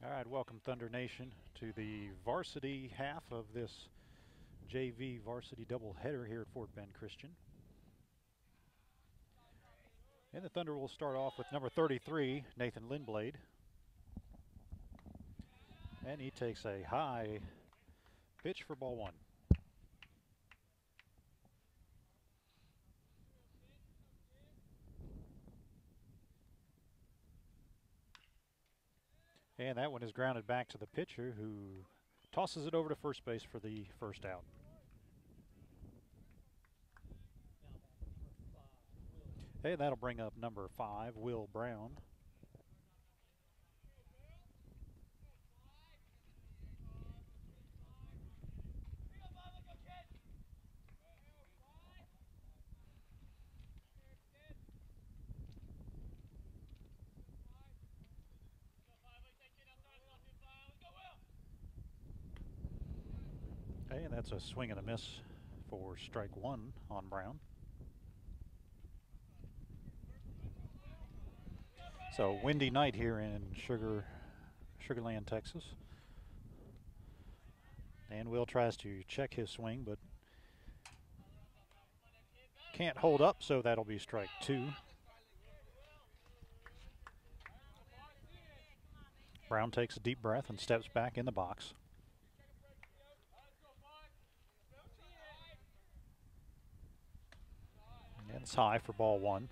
All right, welcome Thunder Nation to the varsity half of this JV varsity doubleheader here at Fort Bend Christian. And the Thunder will start off with number 33, Nathan Lindblade. And he takes a high pitch for ball one. And that one is grounded back to the pitcher, who tosses it over to first base for the first out. Hey, that'll bring up number 5, Will Brown. Hey, and that's a swing and a miss for strike one on Brown. So windy night here in Sugarland, Texas. And Will tries to check his swing, but can't hold up, so that'll be strike two. Brown takes a deep breath and steps back in the box. And it's high for ball one.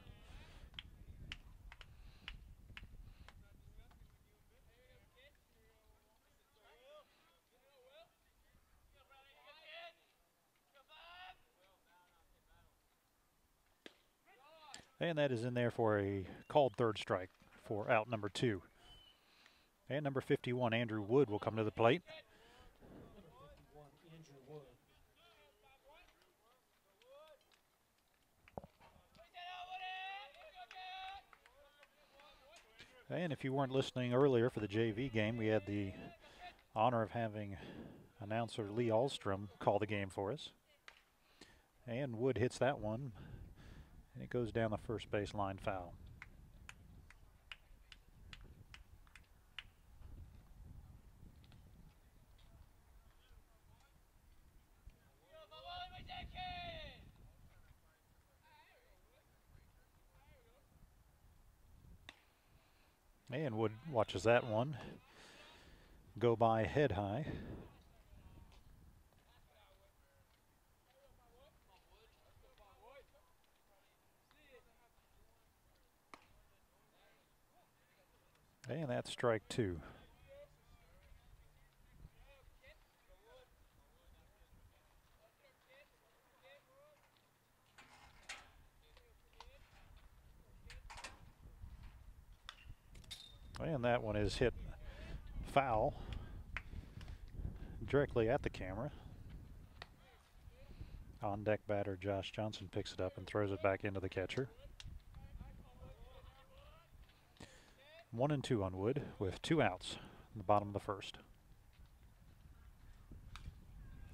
And that is in there for a called third strike for out number 2. And number 51, Andrew Wood, will come to the plate. And if you weren't listening earlier for the JV game, we had the honor of having announcer Lee Ahlstrom call the game for us. And Wood hits that one, and it goes down the first base line foul. And Wood watches that one go by head high. And that's strike two. And that one is hit foul directly at the camera. On deck batter Josh Johnson picks it up and throws it back into the catcher. 1-2 on Wood with 2 outs in the bottom of the first.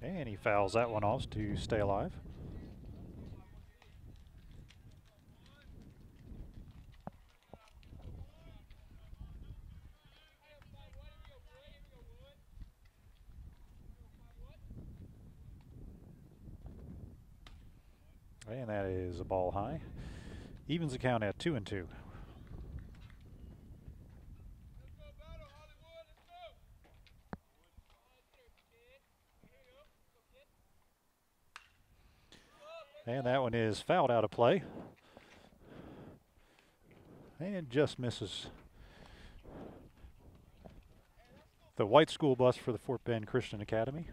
And he fouls that one off to stay alive. And that is a ball high. Evens the count at 2-2. And that one is fouled out of play. And just misses the white school bus for the Fort Bend Christian Academy.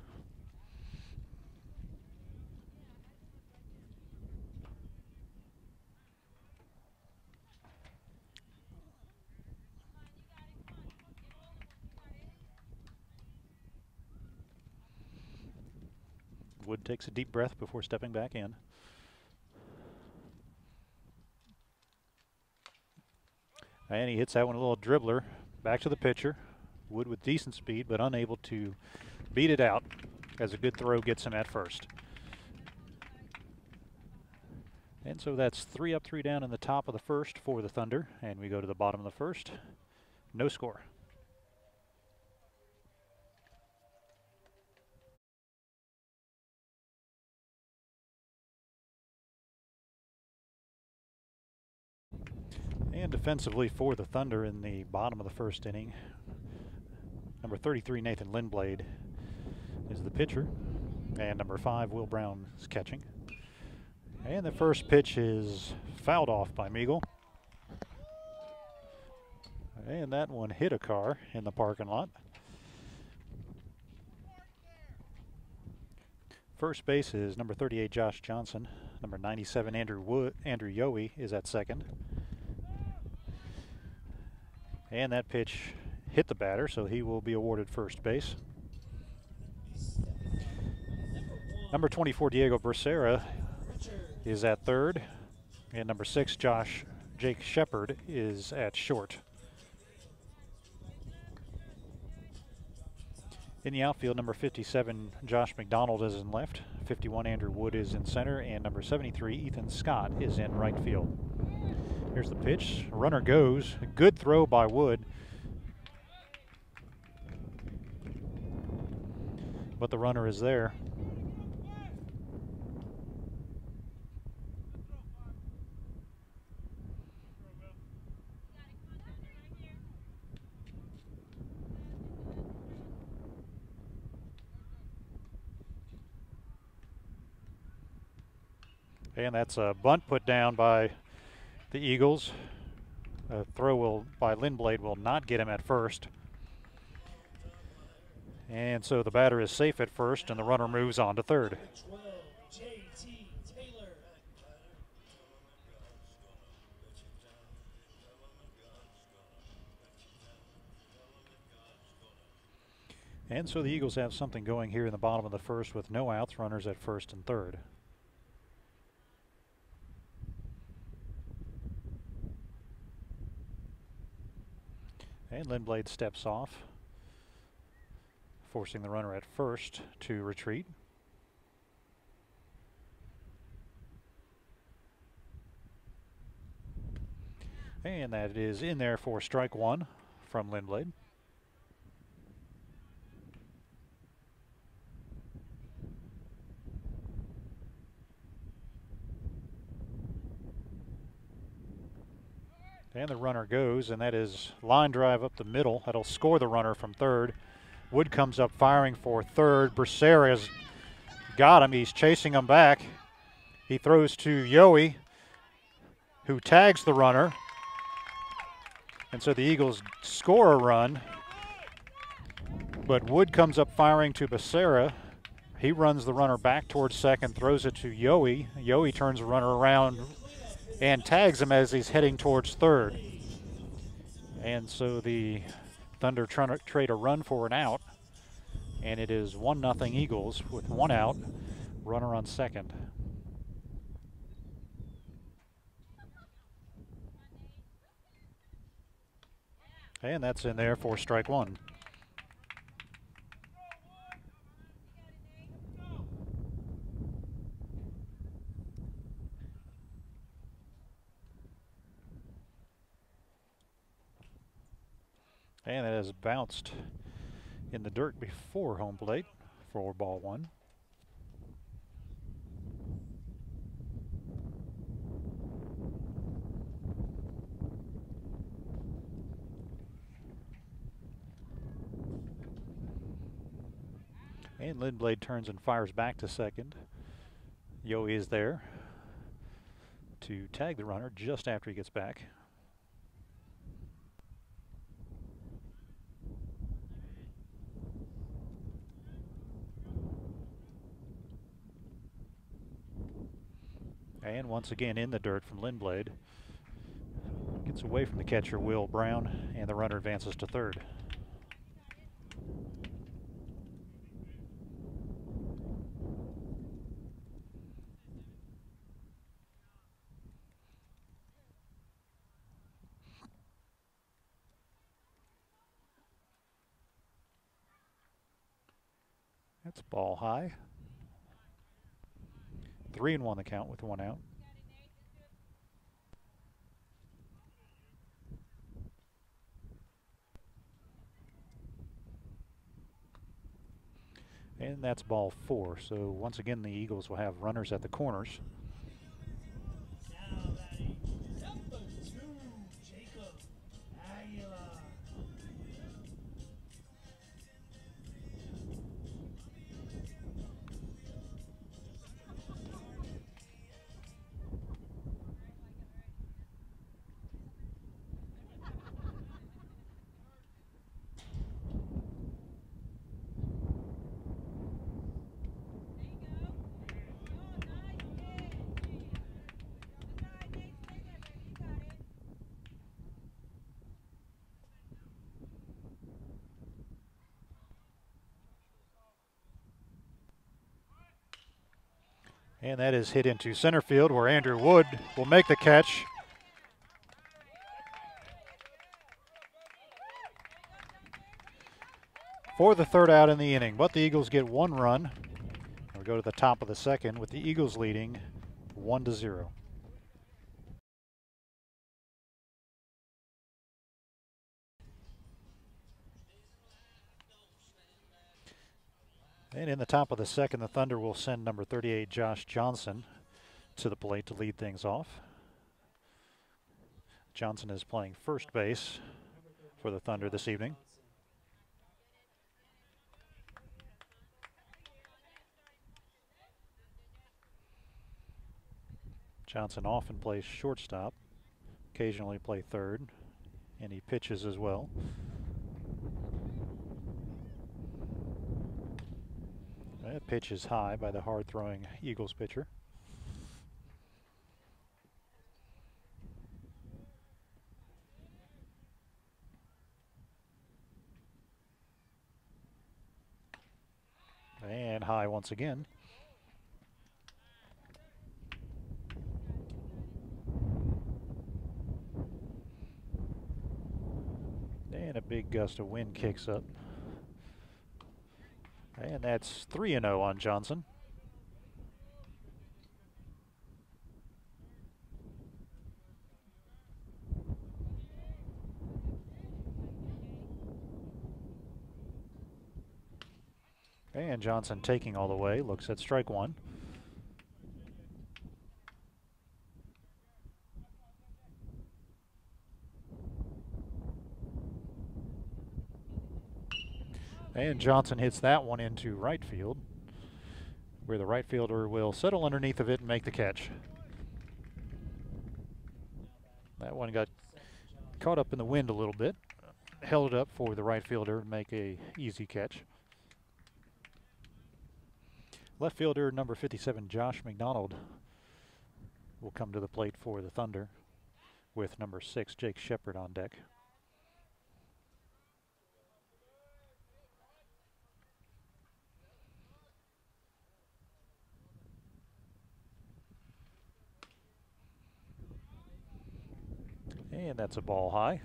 Wood takes a deep breath before stepping back in. And he hits that one a little dribbler back to the pitcher. Wood with decent speed, but unable to beat it out as a good throw gets him at first. And so that's 3 up, 3 down in the top of the first for the Thunder. And we go to the bottom of the first. No score. And defensively for the Thunder in the bottom of the first inning, number 33, Nathan Lindblade, is the pitcher. And number 5, Will Brown, is catching. And the first pitch is fouled off by Meagle. And that one hit a car in the parking lot. First base is number 38, Josh Johnson. Number 97, Andrew Yohe is at second. And that pitch hit the batter, so he will be awarded first base. Number 24, Diego Becerra, is at third. And number 6, Jake Shepard, is at short. In the outfield, number 57, Josh McDonald, is in left. 51, Andrew Wood, is in center. And number 73, Ethan Scott, is in right field. Here's the pitch. Runner goes. A good throw by Wood. But the runner is there. And that's a bunt put down by the Eagles. A throw by Lindblade will not get him at first. And so the batter is safe at first, and the runner moves on to third. And so the Eagles have something going here in the bottom of the first with no outs, runners at first and third. And Lindblade steps off, forcing the runner at first to retreat. And that is in there for strike one from Lindblade. And the runner goes, and that is line drive up the middle. That'll score the runner from third. Wood comes up firing for third. Becerra's got him. He's chasing him back. He throws to Yohe, who tags the runner. And so the Eagles score a run. But Wood comes up firing to Becerra. He runs the runner back towards second, throws it to Yohe. Yohe turns the runner around and tags him as he's heading towards third. And so the Thunder trying to trade a run for an out. And it is 1-0 Eagles with one out, runner on second. And that's in there for strike one. And it has bounced in the dirt before home plate for ball one. And Lindblade turns and fires back to second. Yohe is there to tag the runner just after he gets back. And once again in the dirt from Lindblade. Gets away from the catcher, Will Brown, and the runner advances to third. That's ball high. 3-1 the count with one out. And that's ball four. So once again, the Eagles will have runners at the corners. And that is hit into center field where Andrew Wood will make the catch. For the third out in the inning, but the Eagles get one run. We go to the top of the second with the Eagles leading 1-0. And in the top of the second, the Thunder will send number 38, Josh Johnson, to the plate to lead things off. Johnson is playing first base for the Thunder this evening. Johnson often plays shortstop, occasionally play third, and he pitches as well. That pitch is high by the hard-throwing Eagles pitcher. And high once again. And a big gust of wind kicks up. And that's 3-0 on Johnson. And Johnson taking all the way, looks at strike one. And Johnson hits that one into right field, where the right fielder will settle underneath of it and make the catch. That one got caught up in the wind a little bit, held it up for the right fielder to make a easy catch. Left fielder number 57, Josh McDonald, will come to the plate for the Thunder with number 6, Jake Shepard, on deck. And that's a ball high.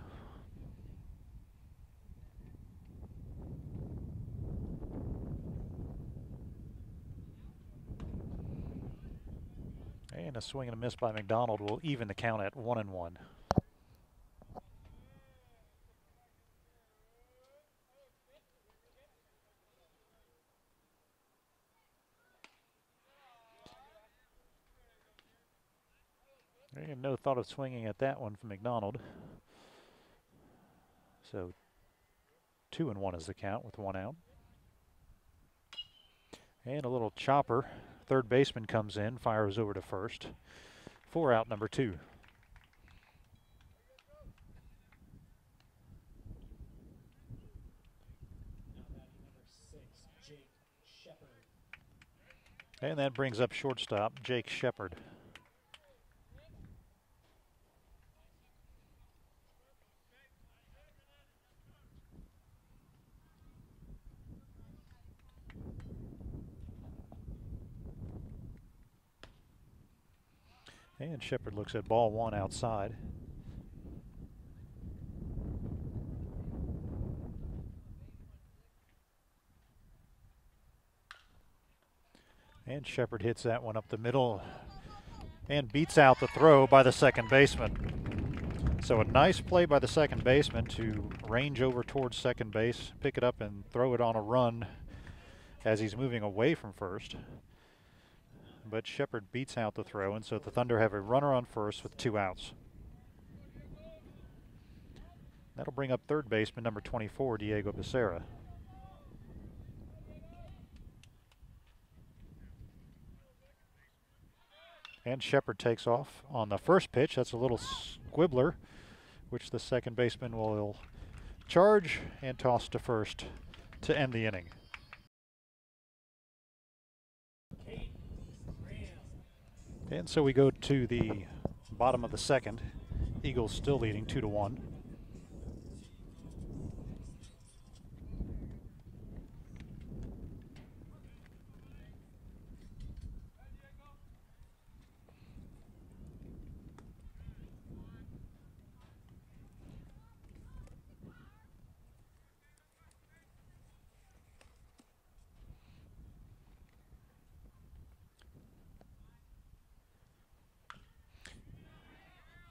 And a swing and a miss by McDonald will even the count at 1-1. And no thought of swinging at that one from McDonald. So 2-1 is the count with one out. And a little chopper. Third baseman comes in, fires over to first. 4 out, number 2. And that brings up shortstop Jake Shepard. And Shepard looks at ball one outside. And Shepard hits that one up the middle and beats out the throw by the second baseman. So a nice play by the second baseman to range over towards second base, pick it up and throw it on a run as he's moving away from first. But Shepard beats out the throw, and so the Thunder have a runner on first with 2 outs. That'll bring up third baseman number 24, Diego Becerra. And Shepard takes off on the first pitch. That's a little squibbler, which the second baseman will charge and toss to first to end the inning. And so we go to the bottom of the second. Eagles still leading 2-1.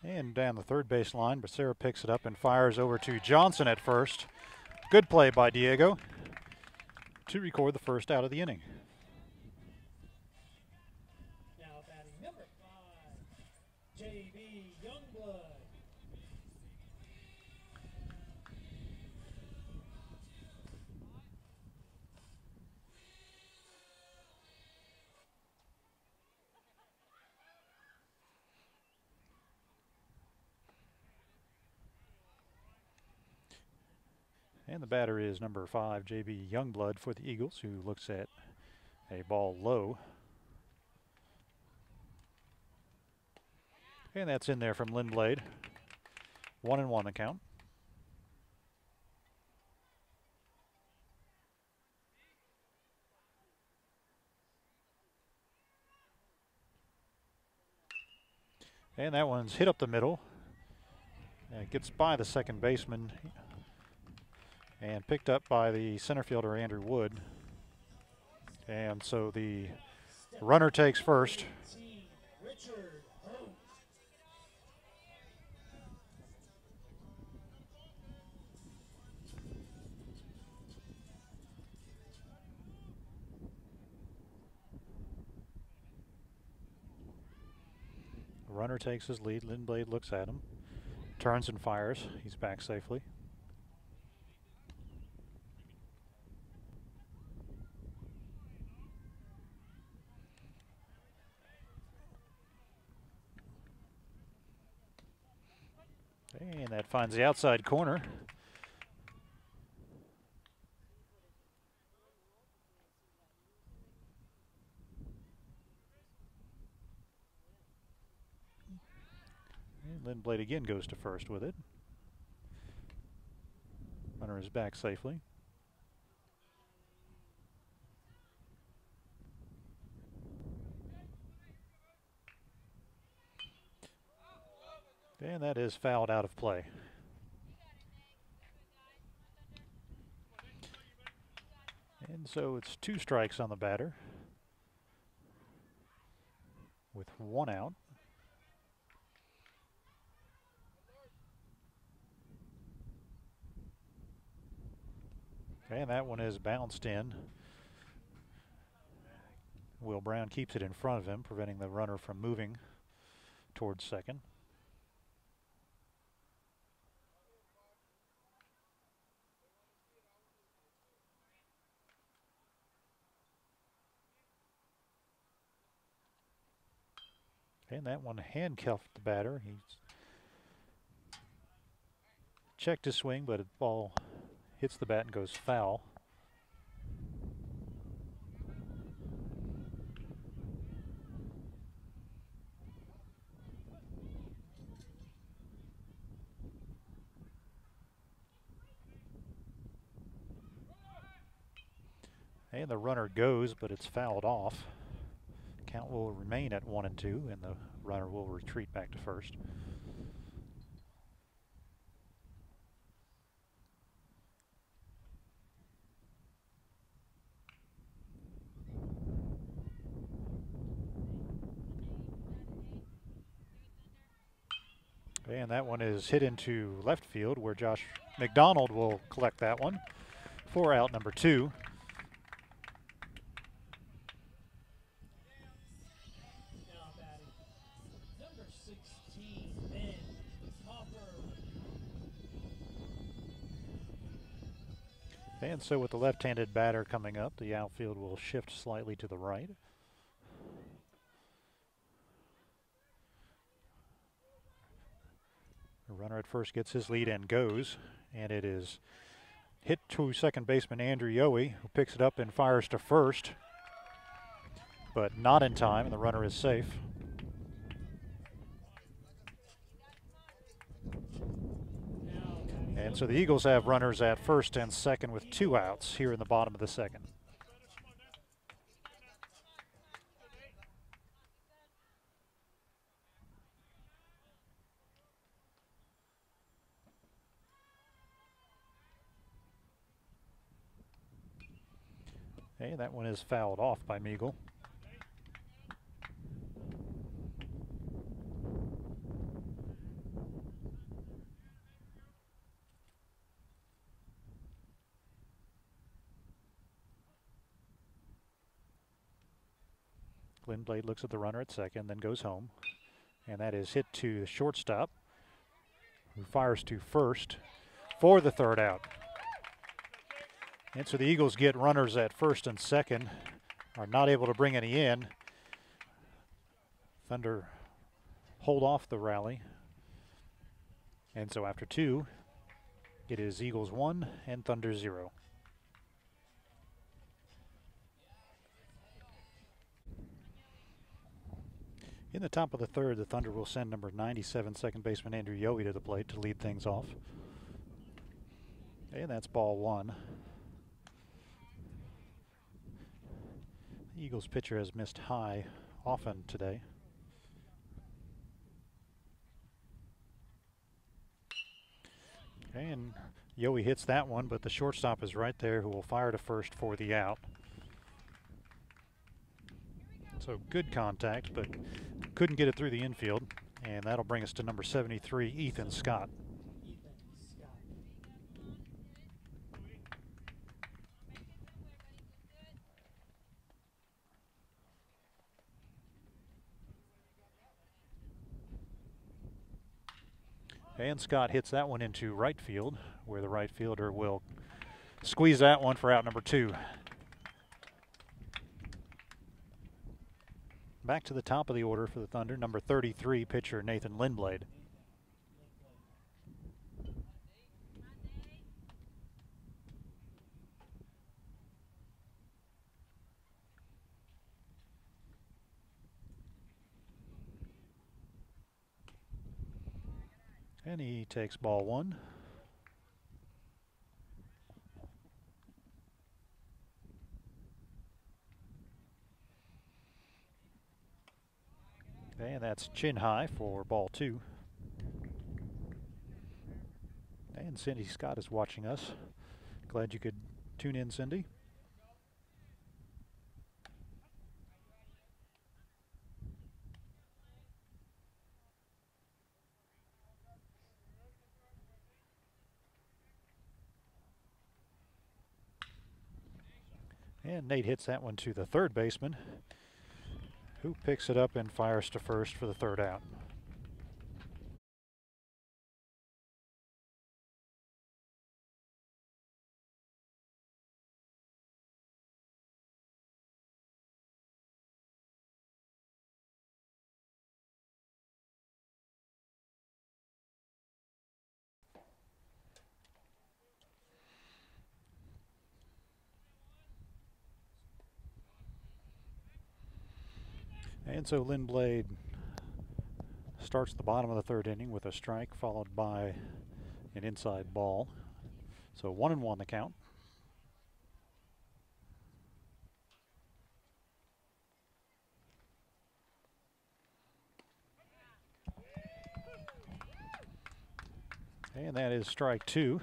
And down the third base line, Becerra picks it up and fires over to Johnson at first. Good play by Diego to record the first out of the inning. Now batting number 5, J.B. Youngblood. And the batter is number 5, J.B. Youngblood for the Eagles, who looks at a ball low. And that's in there from Lindblade. 1-1 the count. And that one's hit up the middle. It gets by the second baseman and picked up by the center fielder, Andrew Wood. And so the runner takes first. Runner takes his lead. Lindblade looks at him, turns and fires. He's back safely. And that finds the outside corner. And Lindblade again goes to first with it. Runner is back safely. And that is fouled out of play. And so it's 2 strikes on the batter with 1 out. And that one is bounced in. Will Brown keeps it in front of him, preventing the runner from moving towards second. And that one handcuffed the batter. He's checked his swing, but the ball hits the bat and goes foul. And the runner goes, but it's fouled off. Count will remain at 1-2, and the runner will retreat back to first. And that one is hit into left field, where Josh McDonald will collect that one for out number 2. And so with the left-handed batter coming up, the outfield will shift slightly to the right. The runner at first gets his lead and goes, and it is hit to second baseman Andrew Yohe, who picks it up and fires to first, but not in time, and the runner is safe. And so the Eagles have runners at first and second with 2 outs here in the bottom of the second. Hey, that one is fouled off by Meagle. Lindblade looks at the runner at second, then goes home. And that is hit to the shortstop, who fires to first for the third out. And so the Eagles get runners at first and second, are not able to bring any in. Thunder hold off the rally. And so after two, it is Eagles 1 and Thunder 0. In the top of the third, the Thunder will send number 97 second baseman Andrew Yohe to the plate to lead things off. And that's ball one. The Eagles pitcher has missed high often today. And Yohe hits that one, but the shortstop is right there, who will fire to first for the out. So good contact, but couldn't get it through the infield. And that'll bring us to number 73, Ethan Scott. And Scott hits that one into right field, where the right fielder will squeeze that one for out number 2. Back to the top of the order for the Thunder, number 33, pitcher Nathan Lindblade. And he takes ball one. And that's chin high for ball two. And Cindy Scott is watching us. Glad you could tune in, Cindy. And Nate hits that one to the third baseman, who picks it up and fires to first for the third out. And so Lindblade starts the bottom of the third inning with a strike followed by an inside ball. So 1-1 the count. And that is strike two.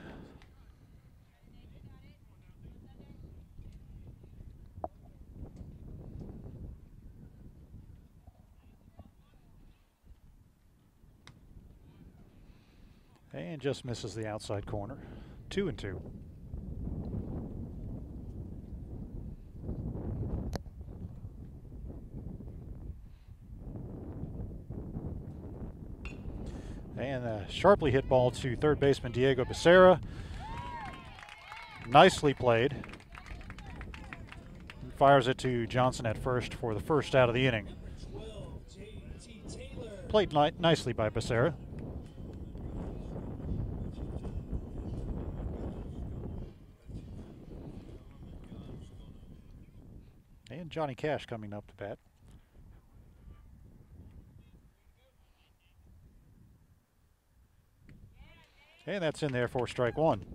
And just misses the outside corner. 2-2. And a sharply hit ball to third baseman Diego Becerra. Nicely played. Fires it to Johnson at first for the first out of the inning. Played nicely by Becerra. And Johnny Cash coming up to bat. And that's in there for strike one.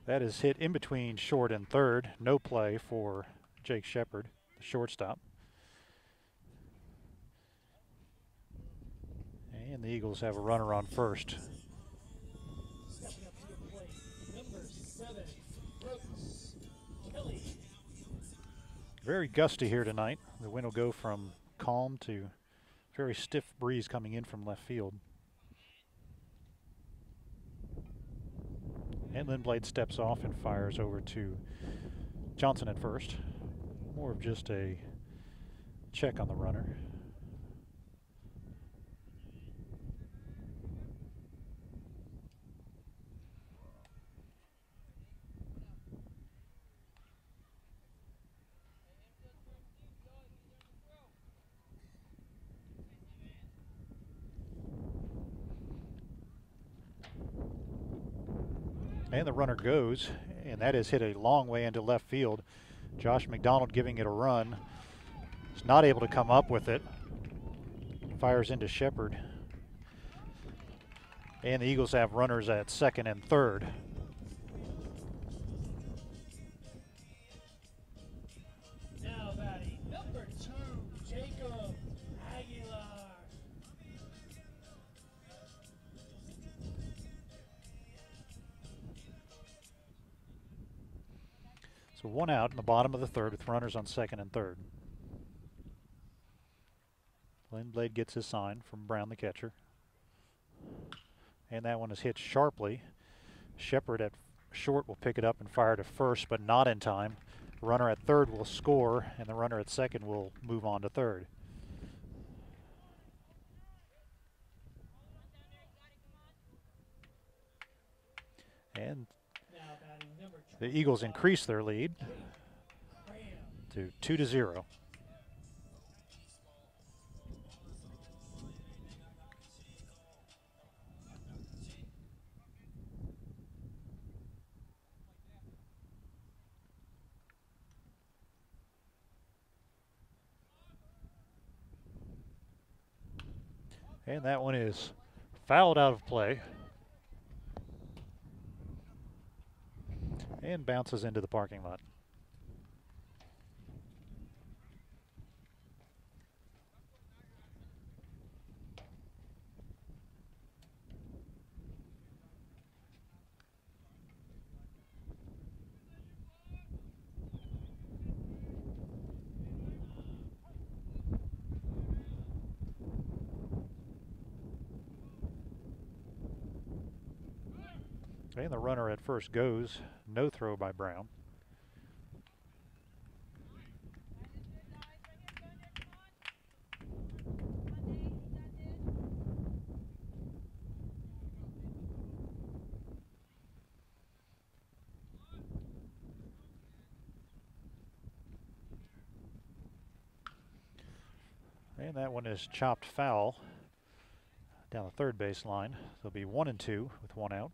That is hit in between short and third. No play for Jake Shepard, the shortstop. And the Eagles have a runner on first. Very gusty here tonight. The wind will go from calm to Very stiff breeze coming in from left field. And Lindblad steps off and fires over to Johnson at first. More of just a check on the runner. And the runner goes, and that is hit a long way into left field. Josh McDonald giving it a run. Is not able to come up with it. Fires into Shepard. And the Eagles have runners at second and third. Now batting number 2, Jacob Aguilar. So one out in the bottom of the third with runners on second and third. Lindblad gets his sign from Brown, the catcher. And that one is hit sharply. Shepard at short will pick it up and fire to first, but not in time. Runner at third will score, and the runner at second will move on to third. And the Eagles increase their lead to 2-0. And that one is fouled out of play and bounces into the parking lot. And the runner at first goes. No throw by Brown. And that one is chopped foul down the third base line. There'll be 1 and 2 with one out.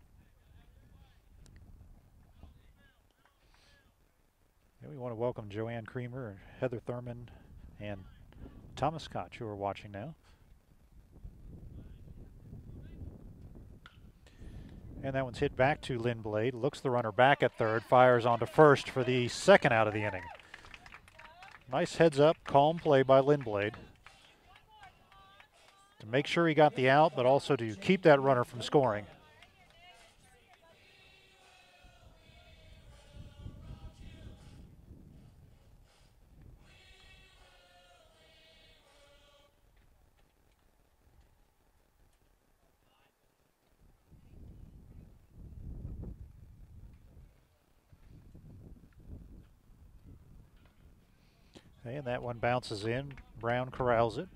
And we want to welcome Joanne Creamer, Heather Thurman, and Thomas Koch, who are watching now. And that one's hit back to Lindblad. Looks the runner back at third, fires onto first for the second out of the inning. Nice heads up, calm play by Lindblad to make sure he got the out, but also to keep that runner from scoring. And that one bounces in. Brown corrals it.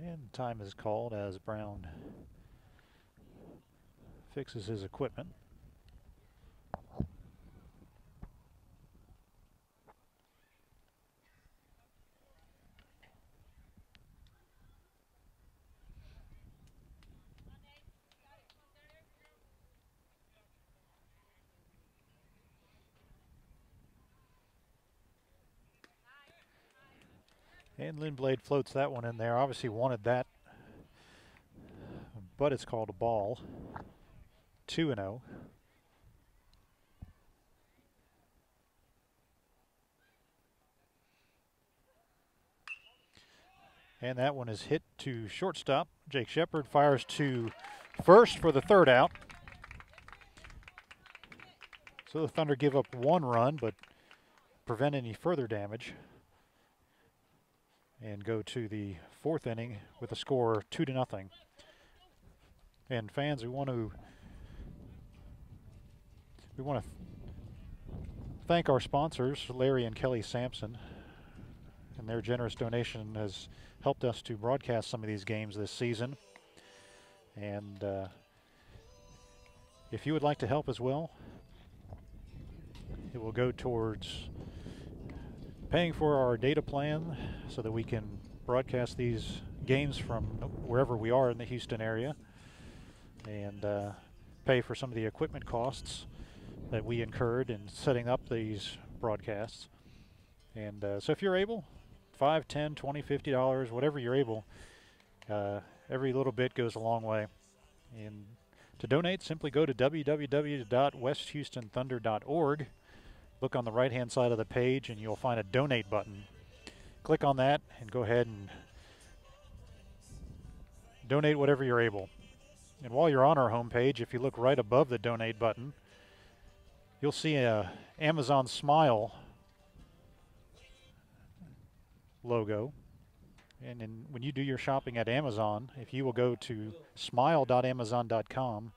And time is called as Brown fixes his equipment. And Lindblad floats that one in there. Obviously wanted that, but it's called a ball. 2-0. And that one is hit to shortstop. Jake Shepard fires to first for the third out. So the Thunder give up 1 run, but prevent any further damage. And go to the 4th inning with a score 2-0. And fans, we want to thank our sponsors, Larry and Kelly Sampson, and their generous donation has helped us to broadcast some of these games this season. And if you would like to help as well, it will go towards paying for our data plan so that we can broadcast these games from wherever we are in the Houston area, and pay for some of the equipment costs that we incurred in setting up these broadcasts. And so if you're able, $5, $10, $20, $50, whatever you're able, every little bit goes a long way. And to donate, simply go to www.westhoustonthunder.org. Look on the right-hand side of the page, and you'll find a donate button. Click on that and go ahead and donate whatever you're able. And while you're on our homepage, if you look right above the donate button, you'll see a Amazon Smile logo. And when you do your shopping at Amazon, if you will go to smile.amazon.com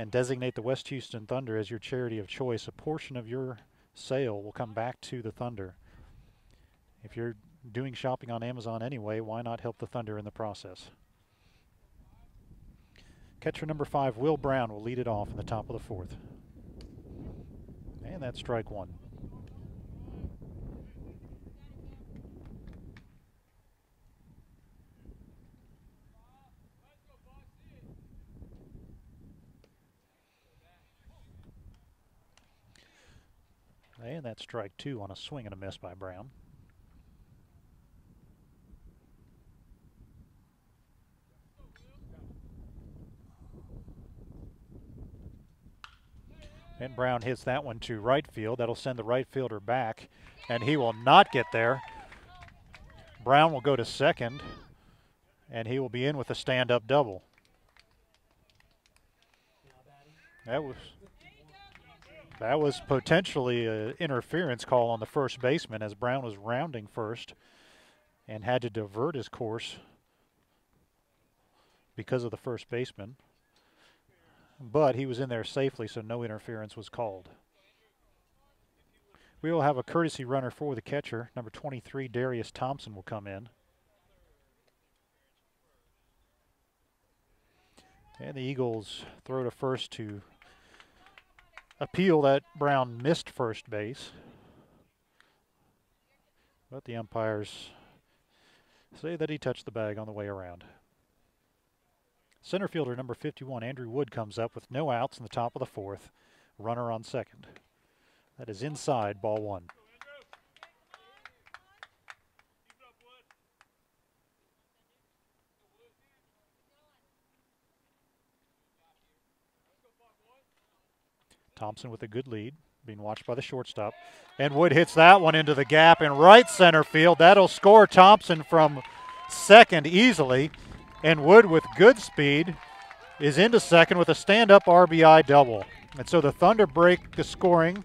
and designate the West Houston Thunder as your charity of choice, a portion of your sale will come back to the Thunder. If you're doing shopping on Amazon anyway, why not help the Thunder in the process? Catcher number 5, Will Brown, will lead it off in the top of the 4th. And that's strike 1. And that's strike 2 on a swing and a miss by Brown. And Brown hits that one to right field. That'll send the right fielder back, and he will not get there. Brown will go to second, and he will be in with a stand-up double. That was potentially an interference call on the first baseman, as Brown was rounding first and had to divert his course because of the first baseman. But he was in there safely, so no interference was called. We will have a courtesy runner for the catcher. Number 23, Darius Thompson, will come in. And the Eagles throw to first to appeal that Brown missed first base. But the umpires say that he touched the bag on the way around. Center fielder number 51, Andrew Wood, comes up with no outs in the top of the 4th. Runner on second. That is inside, ball 1. Thompson with a good lead, being watched by the shortstop. And Wood hits that one into the gap in right center field. That'll score Thompson from second easily. And Wood, with good speed, is into second with a stand-up RBI double. And so the Thunder break the scoring,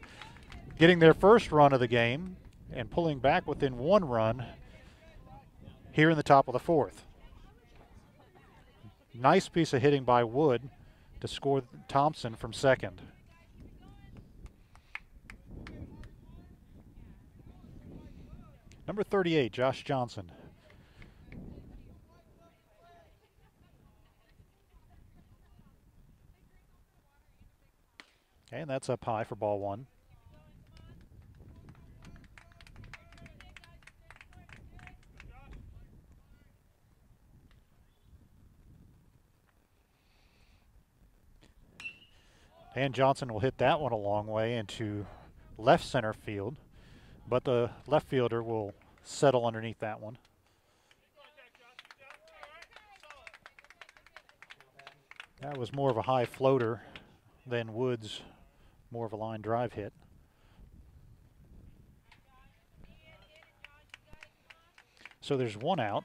getting their first run of the game and pulling back within 1 run here in the top of the 4th. Nice piece of hitting by Wood to score Thompson from second. Number 38, Josh Johnson. And that's up high for ball 1. And Johnson will hit that one a long way into left center field, but the left fielder will settle underneath that one. That was more of a high floater than Wood's more of a line drive hit. So there's 1 out.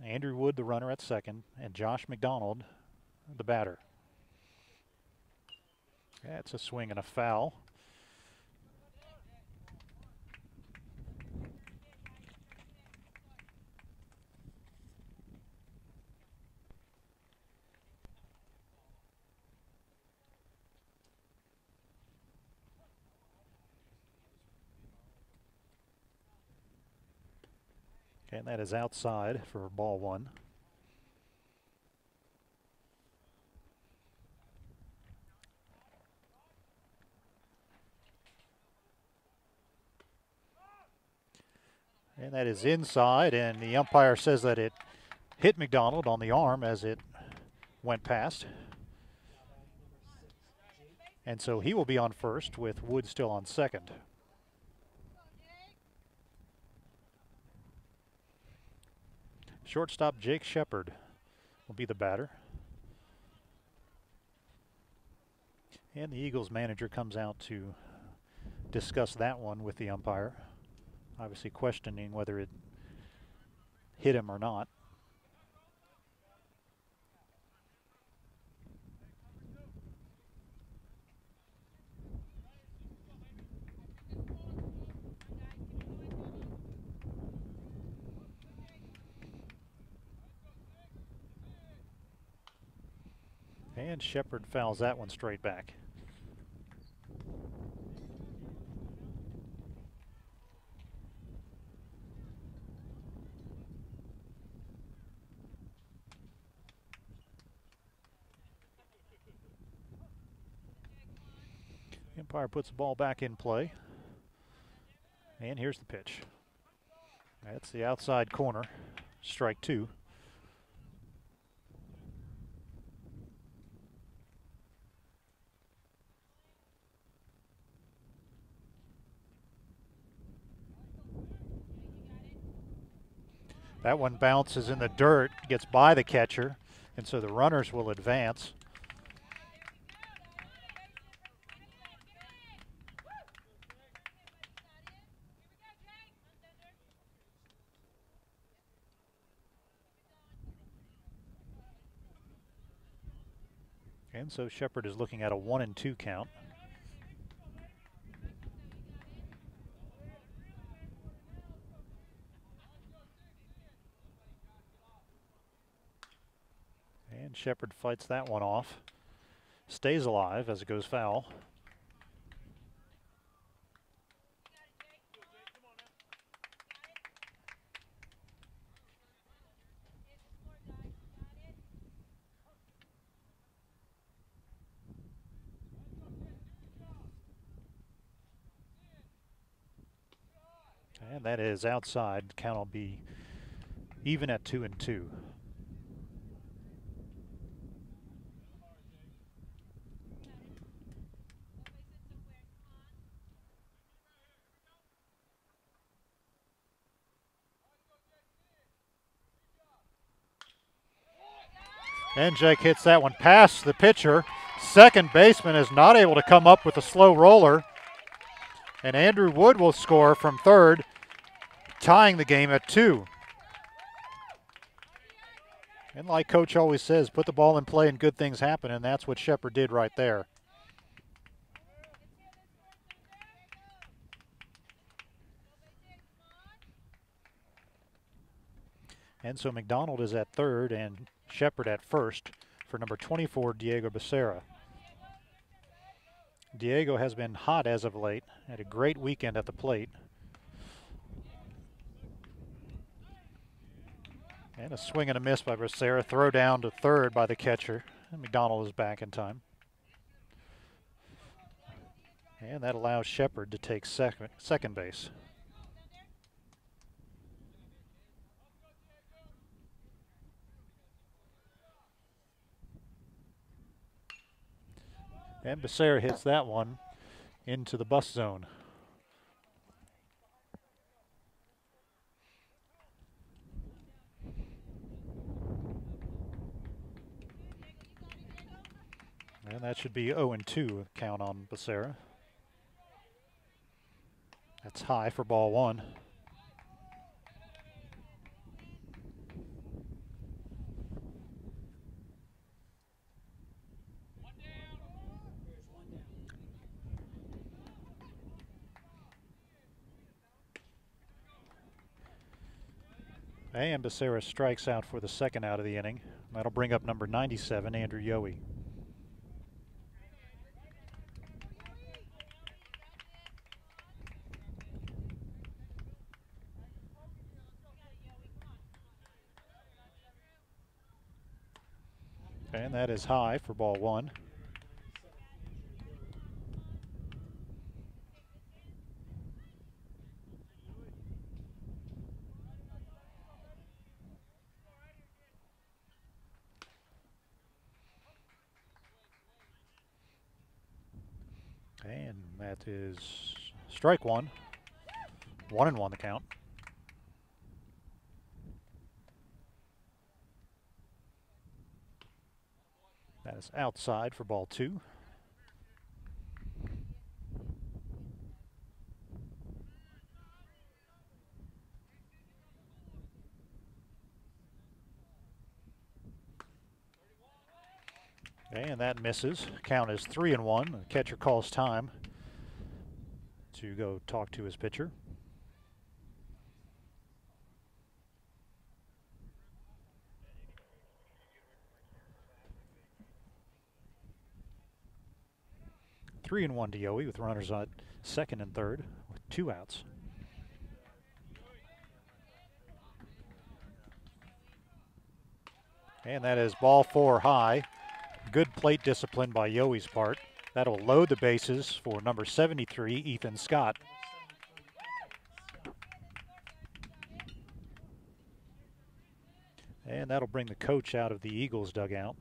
Andrew Wood, the runner, at second, and Josh McDonald, the batter. That's a swing and a foul. And that is outside for ball one. And that is inside, and the umpire says that it hit McDonald on the arm as it went past. And so he will be on first with Wood still on second. Shortstop Jake Shepard will be the batter. And the Eagles manager comes out to discuss that one with the umpire, obviously questioning whether it hit him or not. And Shepard fouls that one straight back. Umpire puts the ball back in play. And here's the pitch. That's the outside corner, strike two. That one bounces in the dirt, gets by the catcher, and so the runners will advance. And so Shepard is looking at a 1-2 count. And Shepard fights that one off. Stays alive as it goes foul. And that is outside. The count will be even at 2-2. And Jake hits that one past the pitcher. Second baseman is not able to come up with a slow roller. And Andrew Wood will score from third, tying the game at 2. And like Coach always says, put the ball in play and good things happen, and that's what Shepard did right there. And so McDonald is at third and Shepard at first for number 24, Diego Becerra. Diego has been hot as of late, had a great weekend at the plate. And a swing and a miss by Becerra, throw down to third by the catcher. And McDonald is back in time. And that allows Shepard to take second base. And Becerra hits that one into the bus zone. And that should be 0-2 count on Becerra. That's high for ball one. And Becerra strikes out for the second out of the inning. That'll bring up number 97, Andrew Yohe. And that is high for ball one. And that is strike one. 1-1 the count. That is outside for ball two. And that misses. Count is 3-1. The catcher calls time to go talk to his pitcher. Three and one to Yowie with runners on second and third with 2 outs. And that is ball four high. Good plate discipline by Yowie's part. That'll load the bases for number 73, Ethan Scott. And that'll bring the coach out of the Eagles dugout.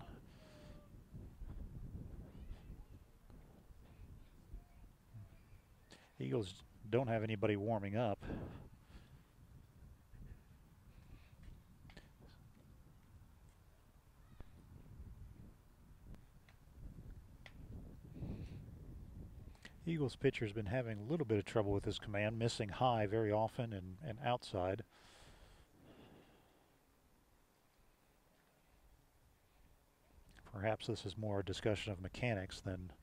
Eagles don't have anybody warming up. Eagles pitcher's been having a little bit of trouble with his command, missing high very often and outside. Perhaps this is more a discussion of mechanics than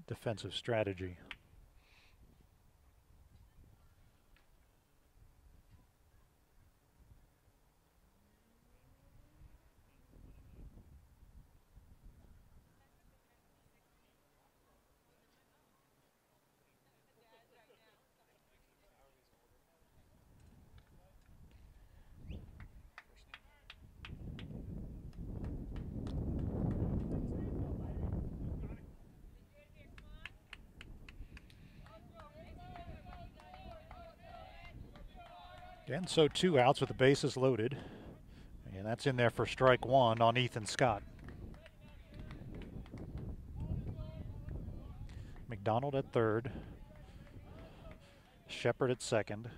defensive strategy. And so 2 outs with the bases loaded. And that's in there for strike one on Ethan Scott. McDonald at third, Shepard at second,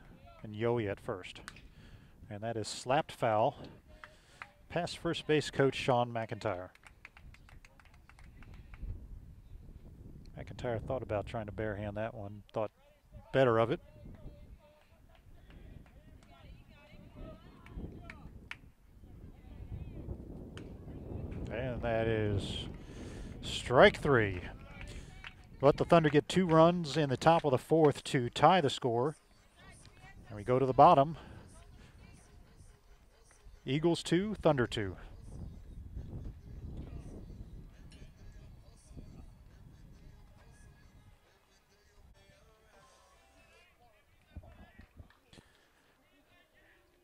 and Yowie at first. And that is slapped foul past first base coach Sean McIntyre. McIntyre thought about trying to barehand that one, thought better of it. And that is strike three. Let the Thunder get 2 runs in the top of the fourth to tie the score. And we go to the bottom. Eagles 2, Thunder 2.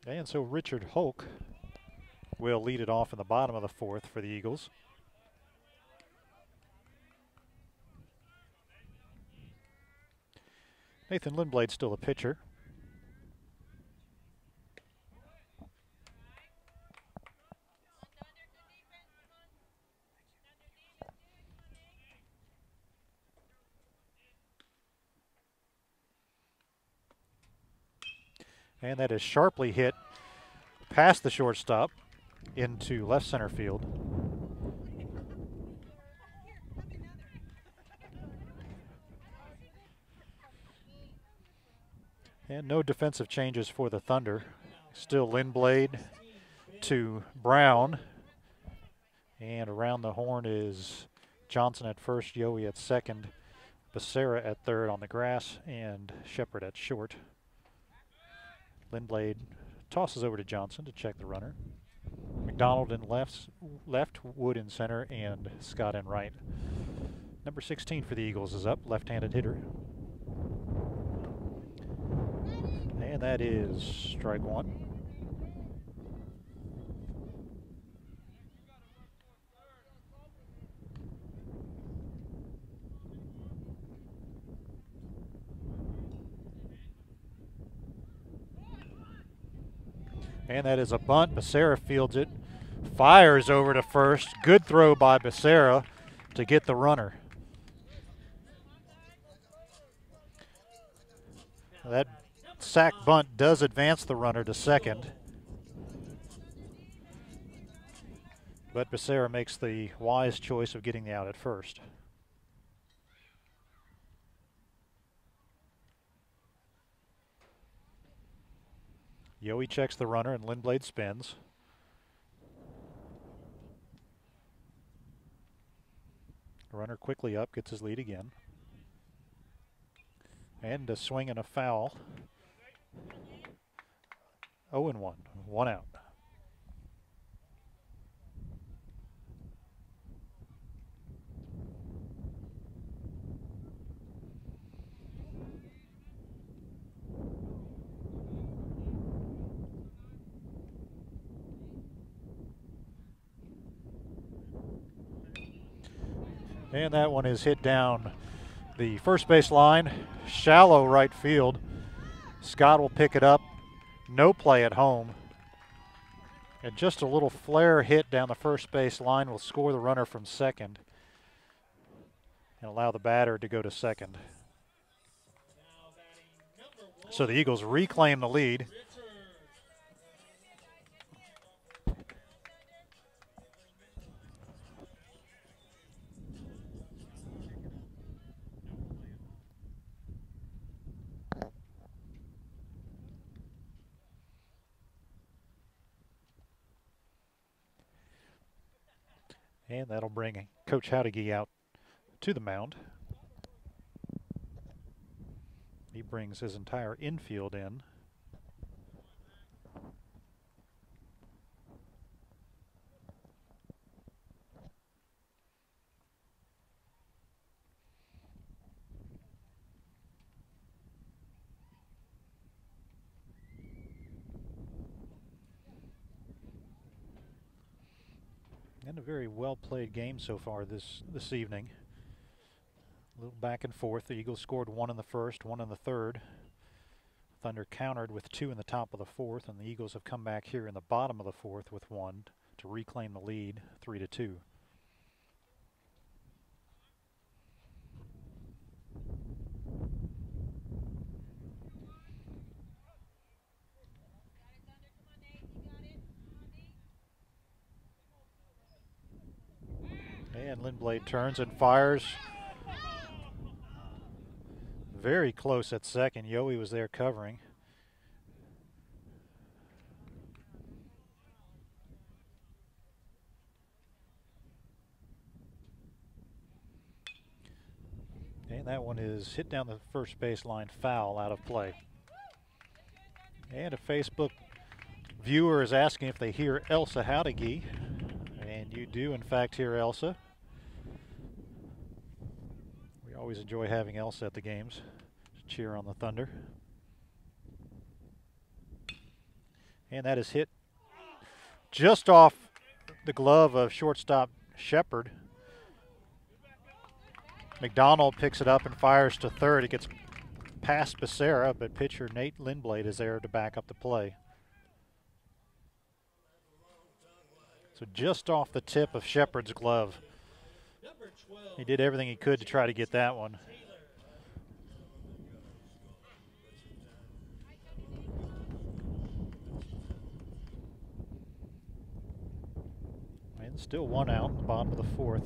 And so Richard Hoke will lead it off in the bottom of the fourth for the Eagles. Nathan Lindblade still a pitcher. And that is sharply hit past the shortstop into left center field. And no defensive changes for the Thunder. Still Lindblade to Brown. And around the horn is Johnson at first, Yowie at second, Becerra at third on the grass, and Shepard at short. Lindblade tosses over to Johnson to check the runner. McDonald in left, Wood in center, and Scott in right. Number 16 for the Eagles is up, left-handed hitter. And that is strike one. And that is a bunt. Becerra fields it. Fires over to first. Good throw by Becerra to get the runner. That sac bunt does advance the runner to second. But Becerra makes the wise choice of getting the out at first. Yohe checks the runner and Lindblad spins. Runner quickly up, gets his lead again. And a swing and a foul. 0-1, 1 out. And that one is hit down the first base line, shallow right field. Scott will pick it up. No play at home. And just a little flare hit down the first base line will score the runner from second and allow the batter to go to second. So the Eagles reclaim the lead. And that'll bring Coach Howdege out to the mound. He brings his entire infield in. And a very well played game so far this evening. A little back and forth. The Eagles scored 1 in the first, 1 in the third. Thunder countered with 2 in the top of the fourth, and the Eagles have come back here in the bottom of the fourth with 1 to reclaim the lead, 3-2. And Lindblad turns and fires. Very close at second. Yohe was there covering. And that one is hit down the first base line, foul, out of play. And a Facebook viewer is asking if they hear Elsa Howdege. And you do, in fact, hear Elsa. We always enjoy having Elsa at the games to cheer on the Thunder. And that is hit just off the glove of shortstop Shepard. McDonald picks it up and fires to third. It gets past Becerra, but pitcher Nate Lindblad is there to back up the play. So just off the tip of Shepard's glove. He did everything he could to try to get that one. And still 1 out in the bottom of the fourth.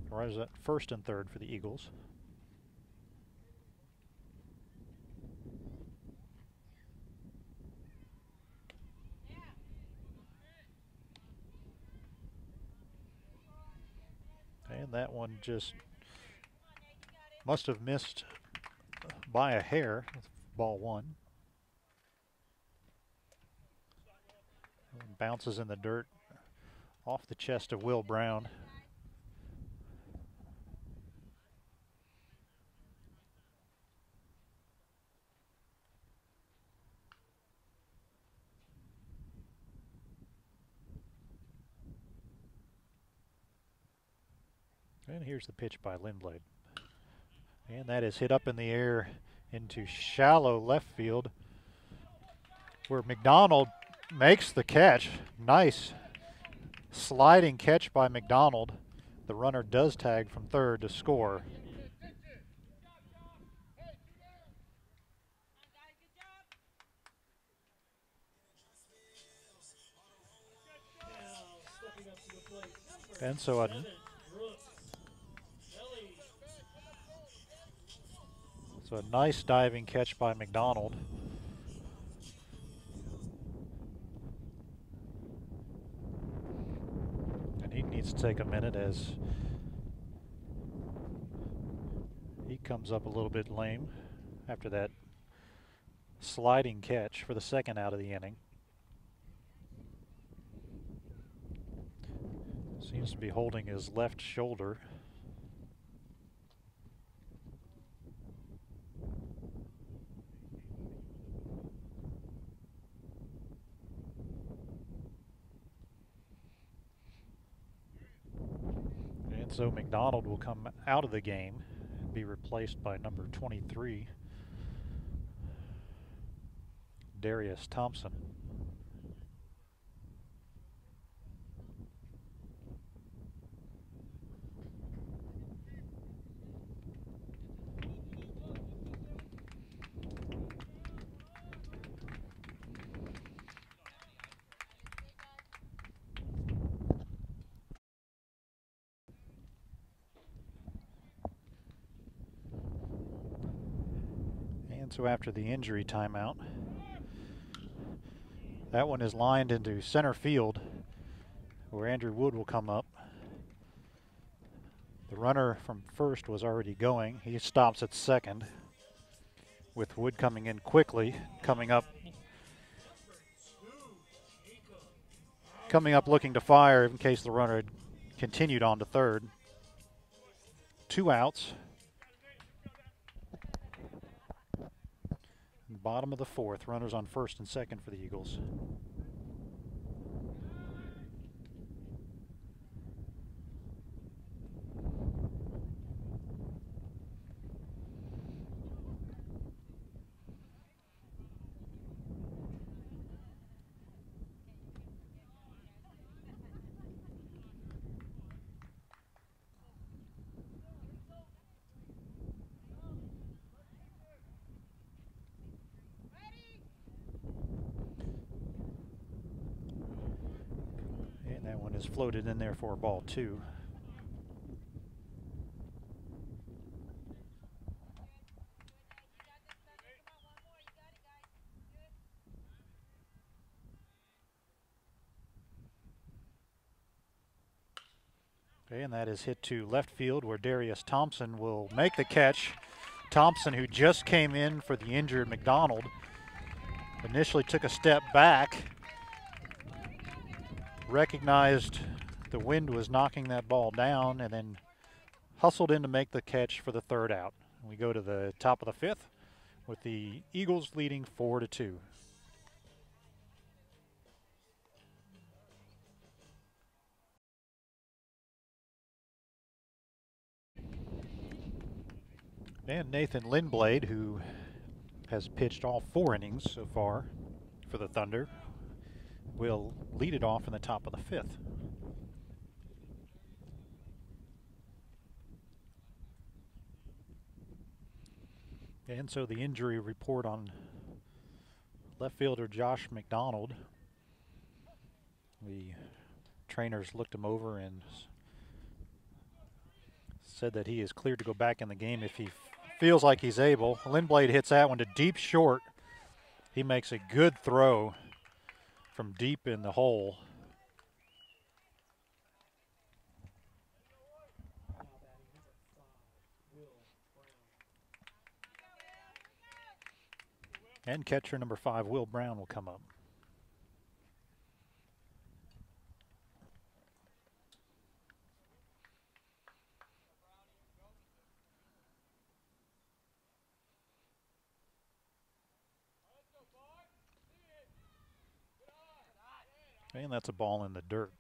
Runners at first and third for the Eagles. And that one just must have missed by a hair with ball 1. And bounces in the dirt off the chest of Will Brown. And here's the pitch by Lindblad. And that is hit up in the air into shallow left field, where McDonald makes the catch. Nice sliding catch by McDonald. The runner does tag from third to score. And so a nice diving catch by McDonald. And he needs to take a minute as he comes up a little bit lame after that sliding catch for the second out of the inning. Seems to be holding his left shoulder. And so McDonald will come out of the game and be replaced by number 23, Darius Thompson. And so after the injury timeout, that one is lined into center field where Andrew Wood will come up. The runner from first was already going. He stops at second with Wood coming in quickly, coming up looking to fire in case the runner had continued on to third. 2 outs. Bottom of the fourth, runners on first and second for the Eagles. And that one is floated in there for ball 2. Okay, and that is hit to left field where Darius Thompson will make the catch. Thompson, who just came in for the injured McDonald, initially took a step back, recognized the wind was knocking that ball down, and then hustled in to make the catch for the third out. We go to the top of the fifth with the Eagles leading 4-2. And Nathan Lindblade, who has pitched all 4 innings so far for the Thunder, will lead it off in the top of the fifth. And so the injury report on left fielder Josh McDonald. The trainers looked him over and said that he is cleared to go back in the game if he feels like he's able. Lindblade hits that one to deep short. He makes a good throw from deep in the hole. And catcher number 5, Will Brown, will come up. And that's a ball in the dirt.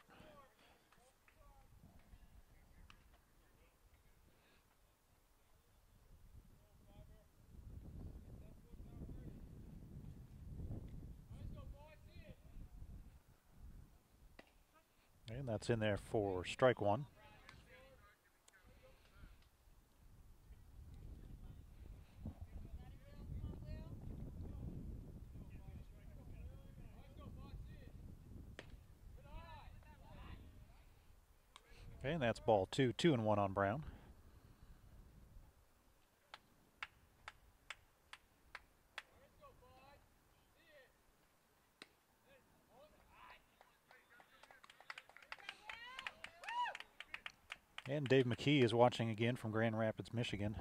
And that's in there for strike one. Okay, and that's ball two. 2-1 on Brown. And Dave McKee is watching again from Grand Rapids, Michigan.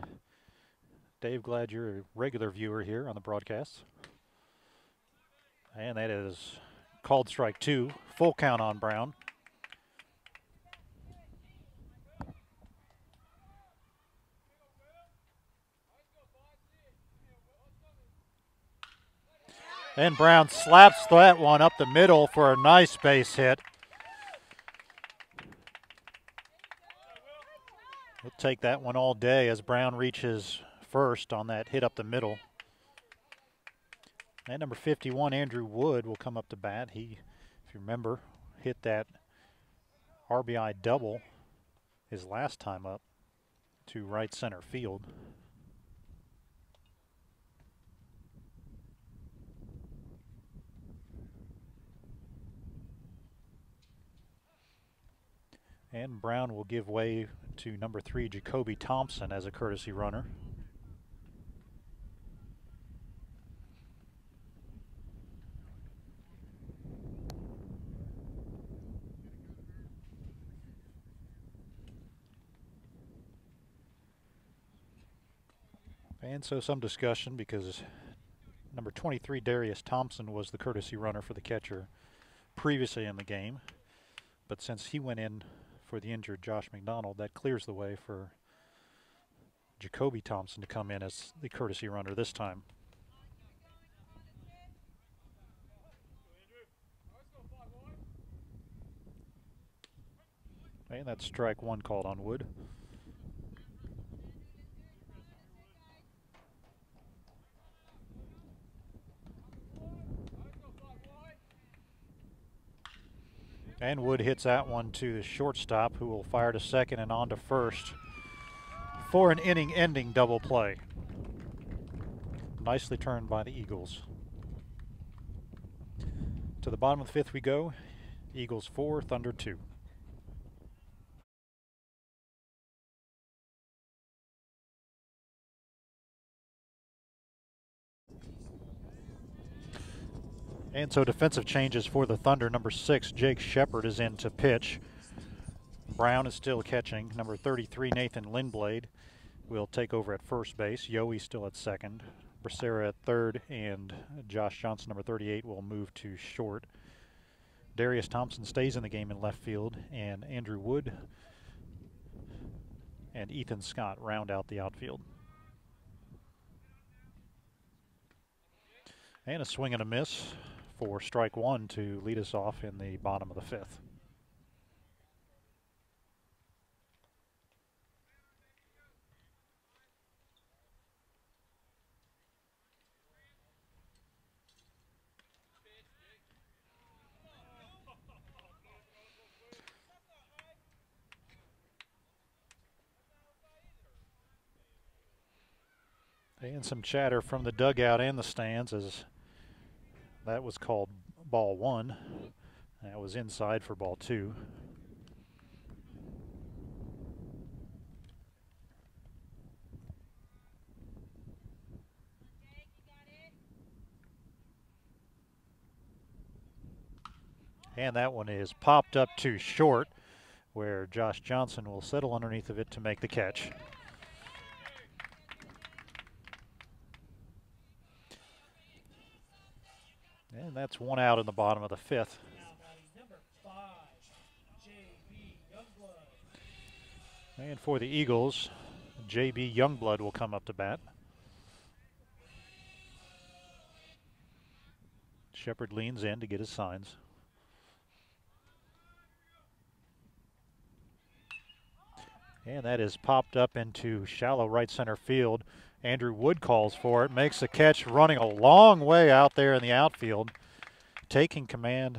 Dave, glad you're a regular viewer here on the broadcasts. And that is called strike two. Full count on Brown. And Brown slaps that one up the middle for a nice base hit. We'll take that one all day as Brown reaches first on that hit up the middle. And number 51, Andrew Wood, will come up to bat. He, if you remember, hit that RBI double his last time up to right center field. And Brown will give way to number 3, Jacoby Thompson, as a courtesy runner. And so some discussion, because number 23, Darius Thompson, was the courtesy runner for the catcher previously in the game. But since he went in for the injured Josh McDonald, that clears the way for Jacoby Thompson to come in as the courtesy runner this time. And that's strike one called on Wood. And Wood hits that one to the shortstop, who will fire to second and on to first for an inning-ending double play. Nicely turned by the Eagles. To the bottom of the fifth we go. Eagles 4, Thunder 2. And so defensive changes for the Thunder. Number 6, Jake Shepard, is in to pitch. Brown is still catching. Number 33, Nathan Lindblade, will take over at first base. Yohe still at second. Bracera at third, and Josh Johnson, number 38, will move to short. Darius Thompson stays in the game in left field, and Andrew Wood and Ethan Scott round out the outfield. And a swing and a miss for strike one to lead us off in the bottom of the fifth. And some chatter from the dugout and the stands, as that was called ball one. That was inside for ball two. And that one is popped up to short, where Josh Johnson will settle underneath of it to make the catch. And that's one out in the bottom of the fifth. Number 5, J.B. Youngblood. And for the Eagles, J.B. Youngblood will come up to bat. Shepard leans in to get his signs. And that is popped up into shallow right center field. Andrew Wood calls for it, makes the catch, running a long way out there in the outfield, taking command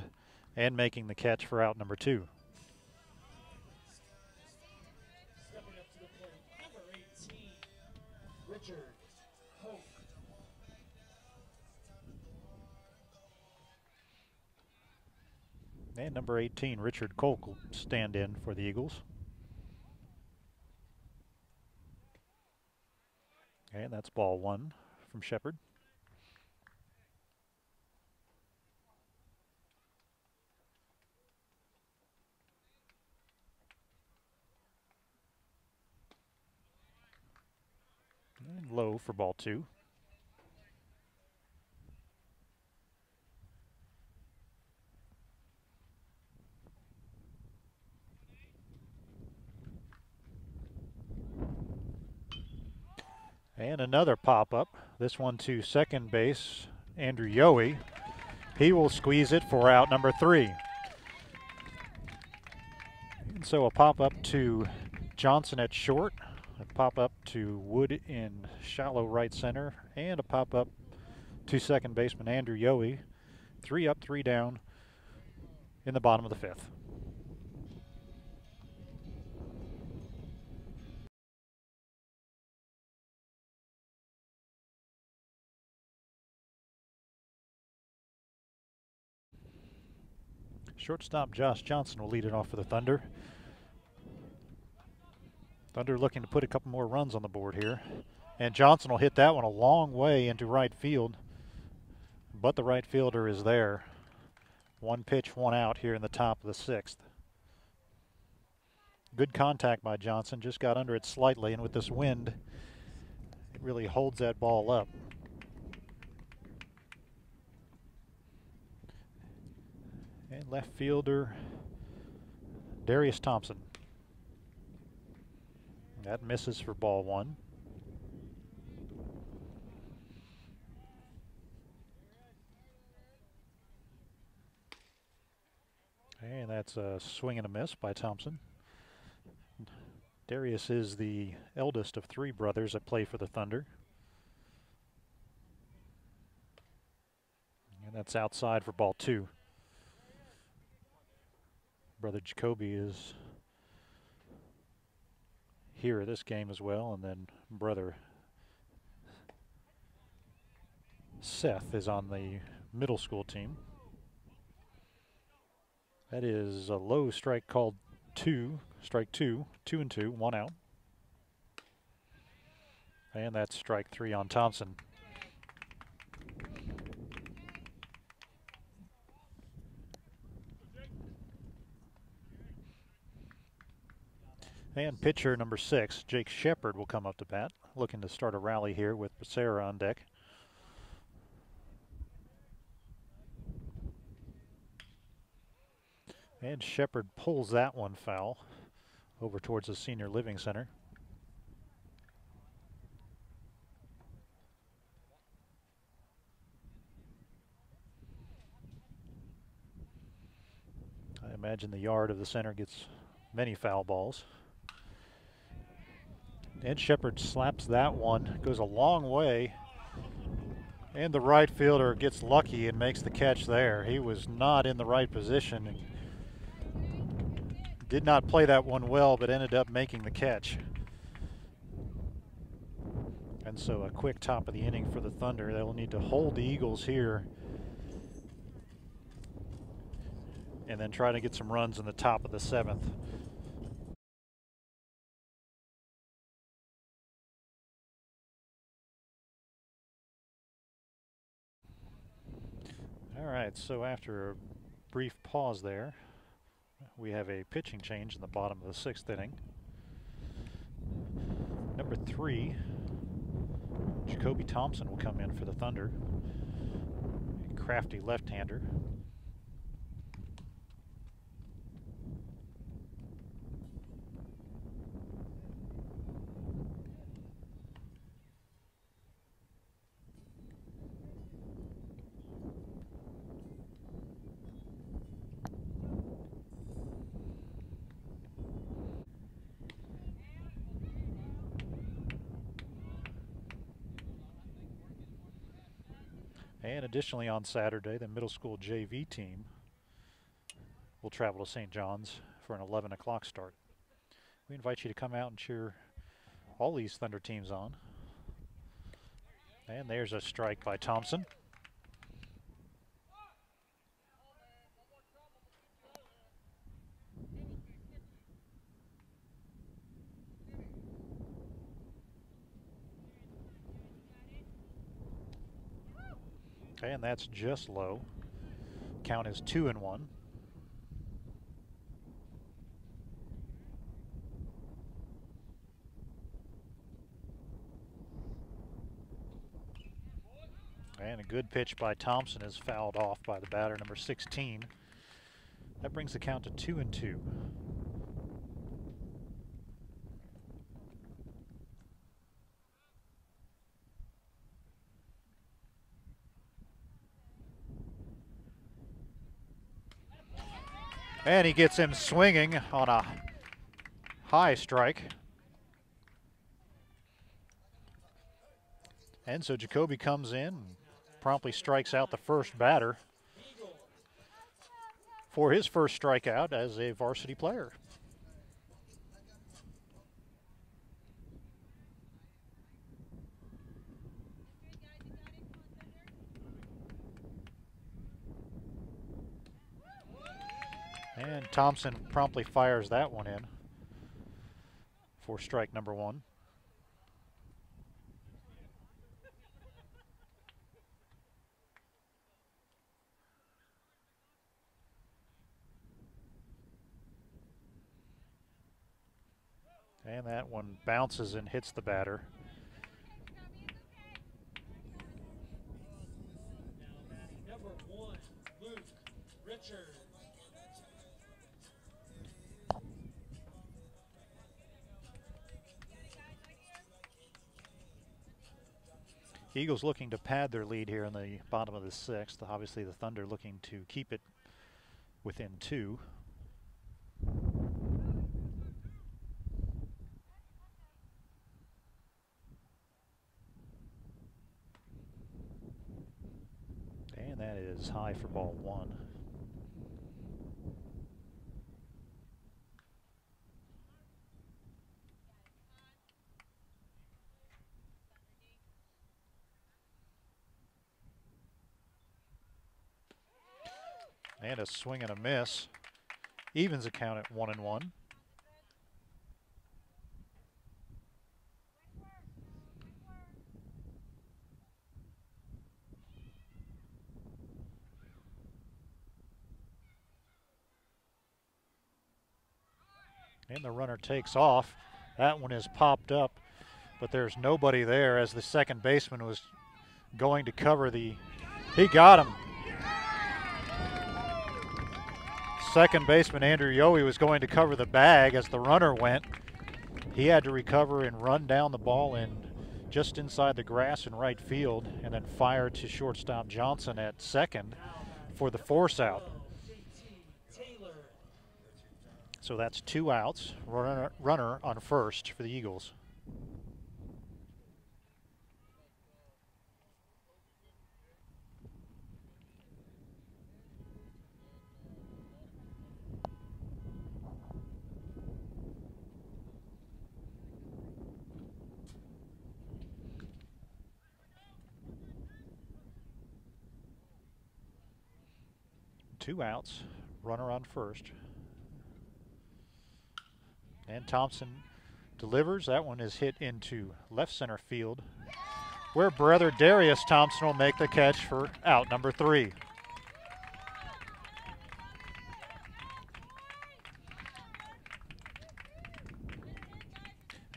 and making the catch for out number 2. Richard Hope. And number 18, Richard Kolk, will stand in for the Eagles. And that's ball one from Shepard. And low for ball two. And another pop-up. This one to second base, Andrew Yohe. He will squeeze it for out number three. And so a pop-up to Johnson at short, a pop-up to Wood in shallow right center, and a pop-up to second baseman Andrew Yohe. 3 up, 3 down in the bottom of the fifth. Shortstop Josh Johnson will lead it off for the Thunder. Thunder looking to put a couple more runs on the board here. And Johnson will hit that one a long way into right field. But the right fielder is there. One pitch, one out here in the top of the sixth. Good contact by Johnson. Just got under it slightly, and with this wind, it really holds that ball up. And left fielder Darius Thompson. That misses for ball one. And that's a swing and a miss by Thompson. Darius is the eldest of three brothers that play for the Thunder. And that's outside for ball two. Brother Jacoby is here at this game as well, and then brother Seth is on the middle school team. That is a low strike called two, strike two, 2-2, 1 out. And that's strike three on Thompson. And pitcher number 6, Jake Shepard, will come up to bat, looking to start a rally here with Becerra on deck. And Shepard pulls that one foul over towards the Senior Living Center. I imagine the yard of the center gets many foul balls. And Shepard slaps that one, goes a long way, and the right fielder gets lucky and makes the catch there. He was not in the right position. Did not play that one well, but ended up making the catch. And so a quick top of the inning for the Thunder. They'll need to hold the Eagles here and then try to get some runs in the top of the seventh. All right, so after a brief pause there, we have a pitching change in the bottom of the sixth inning. Number 3, Jacoby Thompson will come in for the Thunder. A crafty left-hander. And additionally on Saturday, the middle school JV team will travel to St. John's for an 11 o'clock start. We invite you to come out and cheer all these Thunder teams on. And there's a strike by Thompson. And that's just low. Count is 2-1. And a good pitch by Thompson is fouled off by the batter, number 16. That brings the count to 2-2. And he gets him swinging on a high strike. And so Jacoby comes in and promptly strikes out the first batter for his first strikeout as a varsity player. And Thompson promptly fires that one in for strike number 1. And that one bounces and hits the batter. Now batting number 1, Luke Richards. Eagles looking to pad their lead here in the bottom of the 6th. Obviously the Thunder looking to keep it within 2. And that is high for ball 1. And a swing and a miss. Evens the count at 1-1. And the runner takes off. That one is popped up, but there's nobody there as the second baseman was going to cover the... He got him. Second baseman Andrew Yohe was going to cover the bag as the runner went. He had to recover and run down the ball in just inside the grass in right field and then fire to shortstop Johnson at second for the force out. So that's 2 outs. Runner on first for the Eagles. Two outs, runner on first. And Thompson delivers. That one is hit into left center field, where brother Darius Thompson will make the catch for out number 3.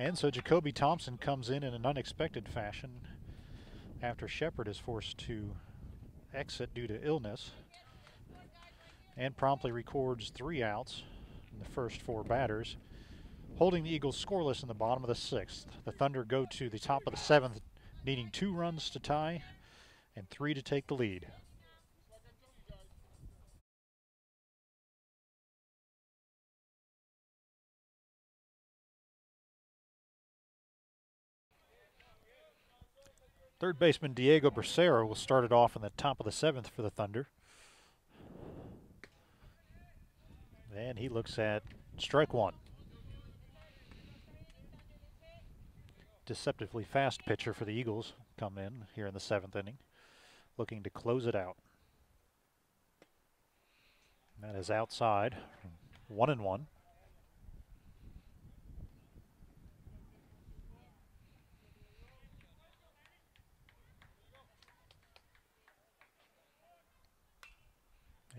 And so Jacoby Thompson comes in an unexpected fashion after Shepard is forced to exit due to illness, and promptly records 3 outs in the first 4 batters, holding the Eagles scoreless in the bottom of the 6th. The Thunder go to the top of the 7th, needing 2 runs to tie and 3 to take the lead. Third baseman Diego Bracero will start it off in the top of the 7th for the Thunder. And he looks at strike 1. deceptively fast pitcher for the Eagles come in here in the 7th inning, looking to close it out. That is outside, 1-1.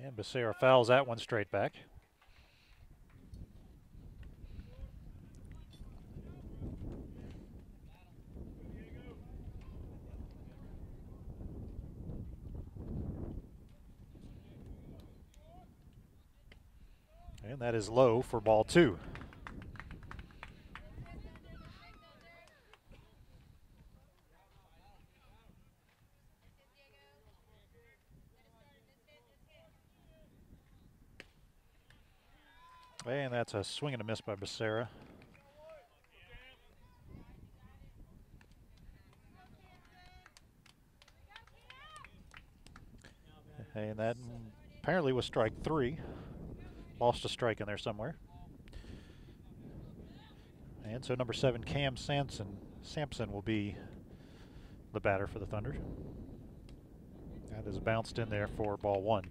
And Becerra fouls that one straight back. And that is low for ball 2. And that's a swing and a miss by Becerra. And that apparently was strike 3. Lost a strike in there somewhere. And so number 7, Cam Sampson will be the batter for the Thunder. That is bounced in there for ball 1.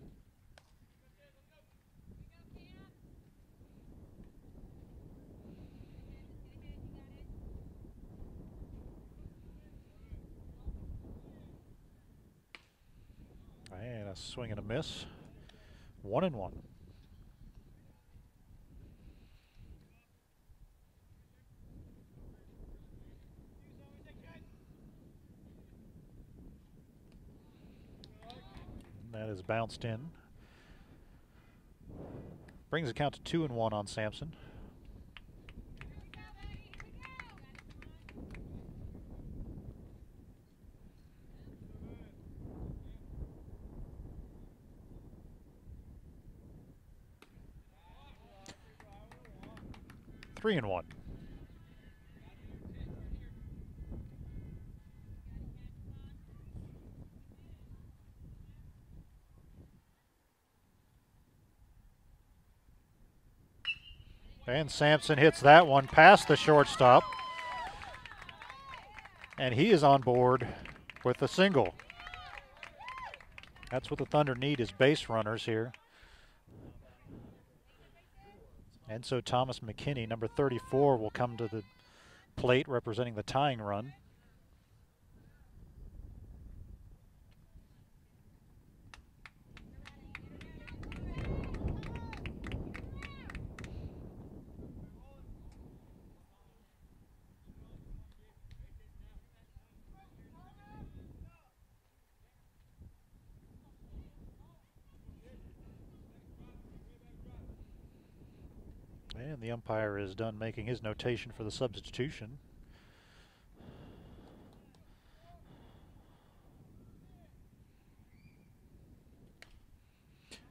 And a swing and a miss. 1-1. That is bounced in. Brings the count to 2-1 on Sampson. Three and 1. And Sampson hits that one past the shortstop. And he is on board with a single. That's what the Thunder need, is base runners here. And so Thomas McKinney, number 34, will come to the plate representing the tying run. And the umpire is done making his notation for the substitution.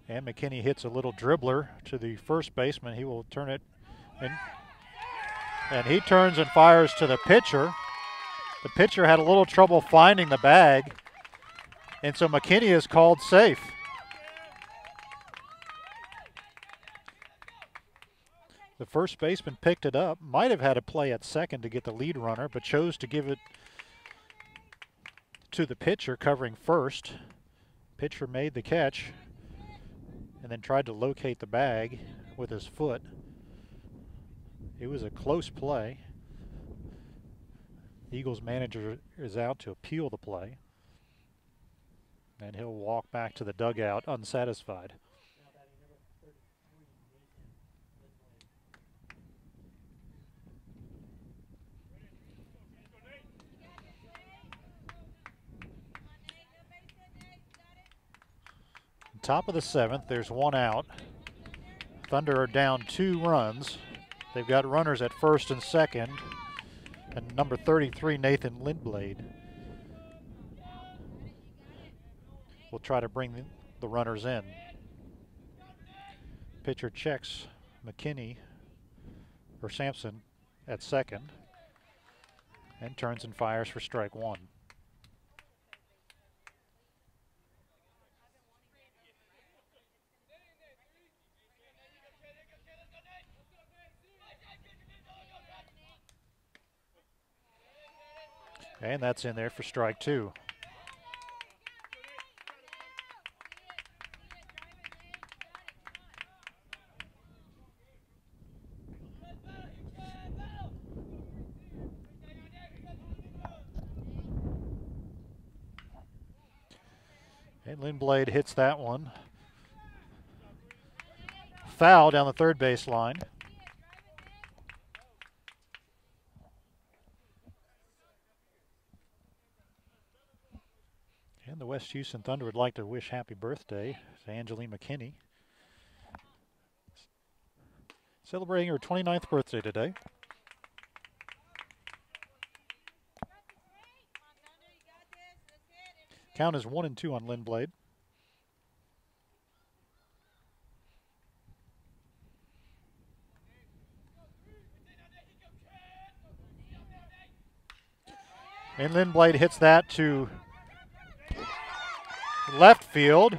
And McKinney hits a little dribbler to the first baseman. He will turn it in. And he turns and fires to the pitcher. The pitcher had a little trouble finding the bag. And so McKinney is called safe. The first baseman picked it up, might have had a play at second to get the lead runner, but chose to give it to the pitcher covering first. Pitcher made the catch and then tried to locate the bag with his foot. It was a close play. Eagles manager is out to appeal the play, and he'll walk back to the dugout unsatisfied. Top of the 7th, there's one out. Thunder are down 2 runs. They've got runners at first and second, and number 33, Nathan Lindblade, will try to bring the runners in. Pitcher checks McKinney, or Sampson, at second, and turns and fires for strike 1. And that's in there for strike two. And Lindblad hits that one. Foul down the third base line. And the West Houston Thunder would like to wish happy birthday to Angeline McKinney, celebrating her 29th birthday today. Count is 1-2 on Lindblad. And Lindblad hits that to left field.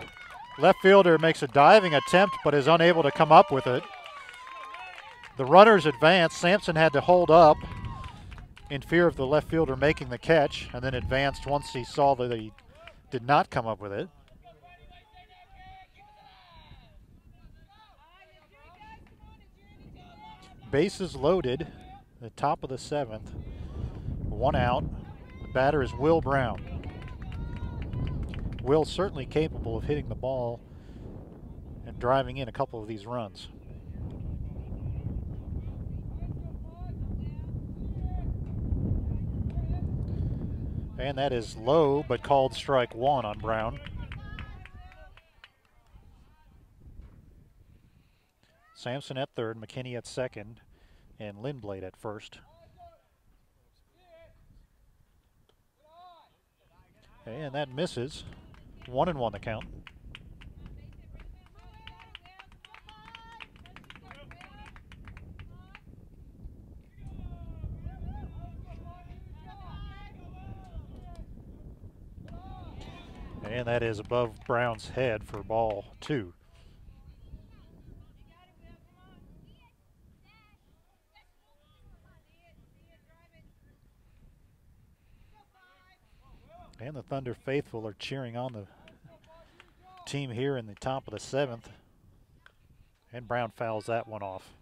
Left fielder makes a diving attempt but is unable to come up with it. The runners advance. Sampson had to hold up in fear of the left fielder making the catch, and then advanced once he saw that he did not come up with it. Bases loaded, the top of the seventh. One out. The batter is Will Brown. Will certainly capable of hitting the ball and driving in a couple of these runs. And that is low, but called strike one on Brown. Sampson at third, McKinney at second, and Lindblad at first. And that misses. 1-1 the count. And that is above Brown's head for ball two. And the Thunder faithful are cheering on the team here in the top of the seventh. And Brown fouls that one off.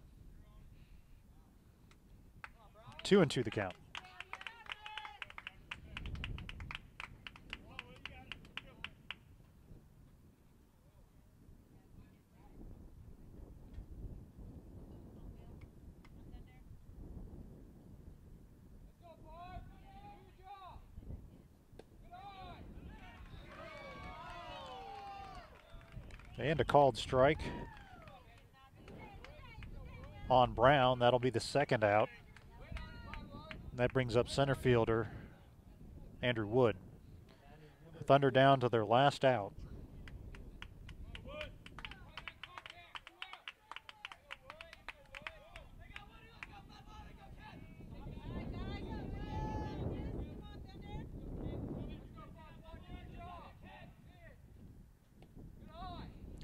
2-2 the count. And a called strike on Brown. That'll be the second out. That brings up center fielder Andrew Wood. Thunder down to their last out.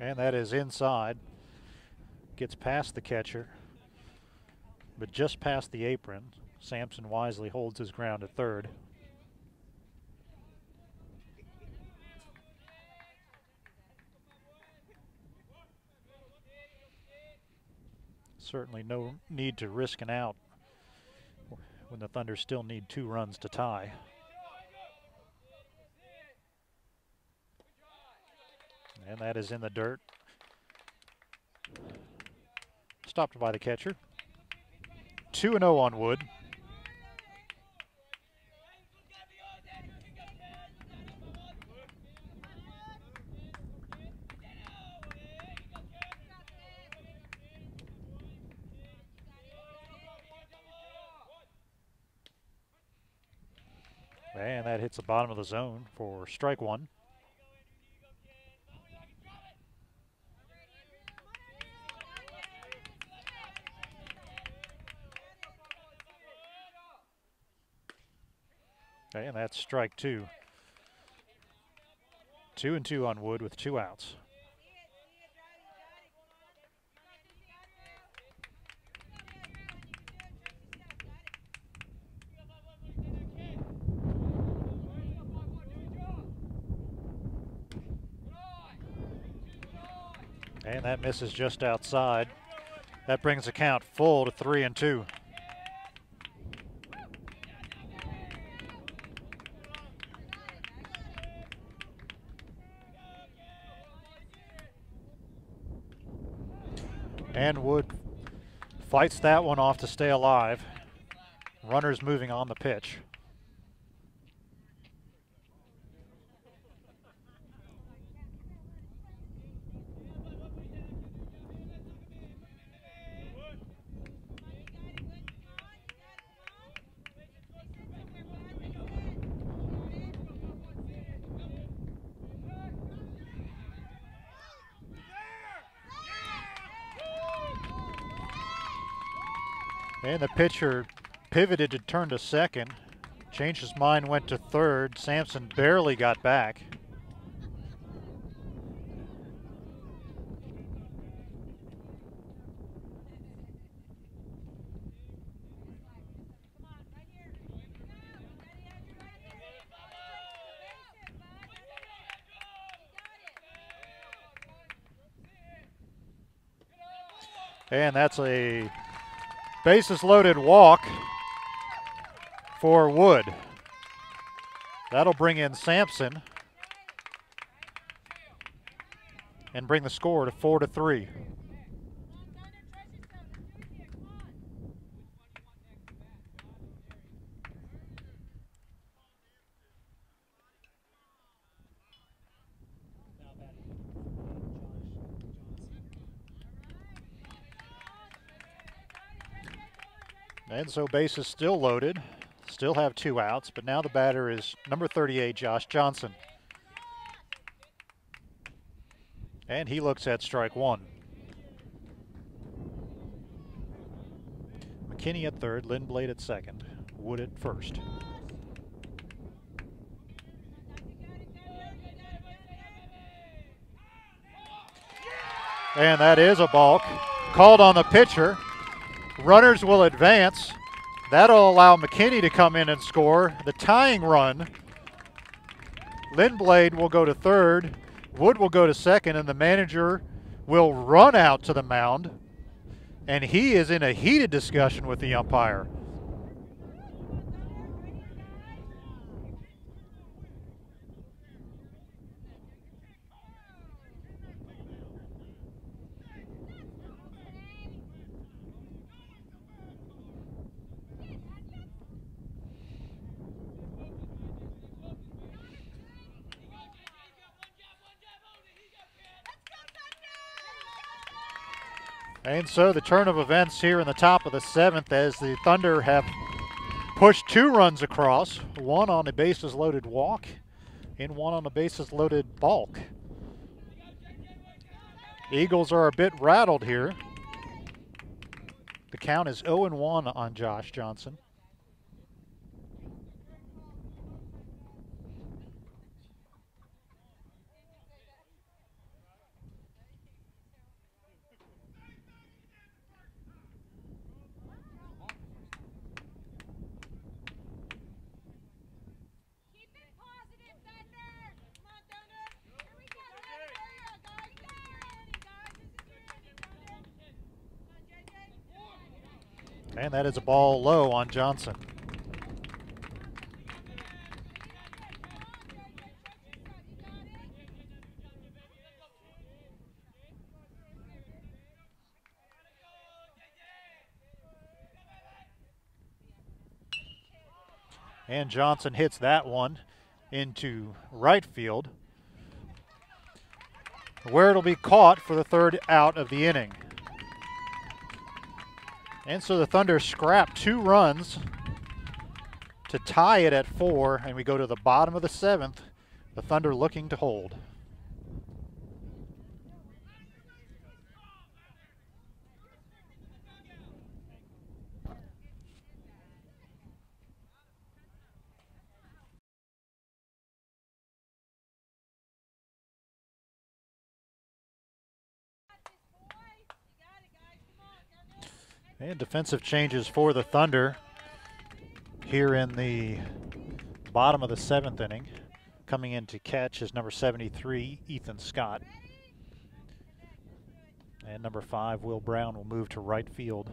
And that is inside. Gets past the catcher, but just past the apron. Sampson wisely holds his ground at third. Certainly no need to risk an out when the Thunder still need 2 runs to tie. And that is in the dirt. Stopped by the catcher. 2-0 on Wood. And that hits the bottom of the zone for strike one. And that's strike two. 2-2 on Wood with 2 outs. And that misses just outside. That brings the count full to 3-2. And Wood fights that one off to stay alive. Runners moving on the pitch. And the pitcher pivoted to turn to second. Changed his mind, went to third. Sampson barely got back. And that's a bases loaded walk for Wood. That'll bring in Sampson and bring the score to 4-3. And so bases still loaded, still have 2 outs, but now the batter is number 38, Josh Johnson. And he looks at strike 1. McKinney at third, Lindblade at second, Wood at first. And that is a balk. Called on the pitcher. Runners will advance. That'll allow McKinney to come in and score the tying run. Lindblade will go to third. Wood will go to second, and the manager will run out to the mound. And he is in a heated discussion with the umpire. And so the turn of events here in the top of the 7th as the Thunder have pushed 2 runs across, 1 on a bases loaded walk and 1 on a bases loaded balk. Eagles are a bit rattled here. The count is 0-1 on Josh Johnson. And that is a ball low on Johnson. And Johnson hits that one into right field, where it'll be caught for the 3rd out of the inning. And so the Thunder scrap 2 runs to tie it at 4, and we go to the bottom of the 7th. The Thunder looking to hold. And defensive changes for the Thunder here in the bottom of the 7th inning. Coming in to catch is number 73, Ethan Scott. And number 5, Will Brown, will move to right field.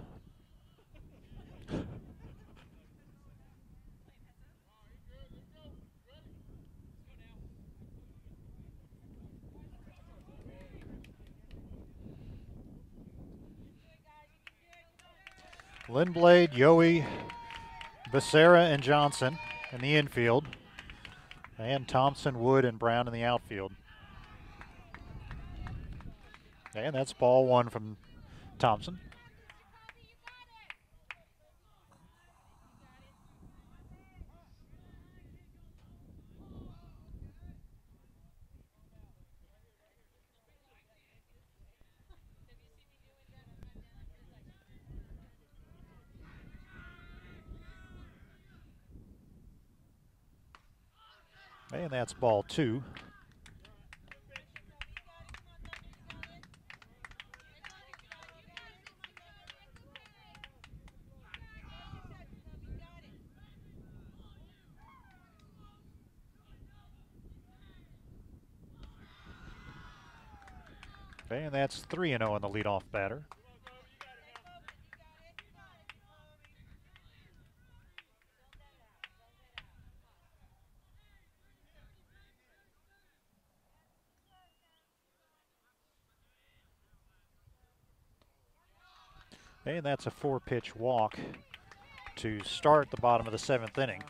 Lindblade, Yohe, Becerra, and Johnson in the infield. And Thompson, Wood, and Brown in the outfield. And that's ball 1 from Thompson. And that's ball 2. And that's 3-0 on the leadoff batter. And that's a 4-pitch walk to start the bottom of the 7th inning.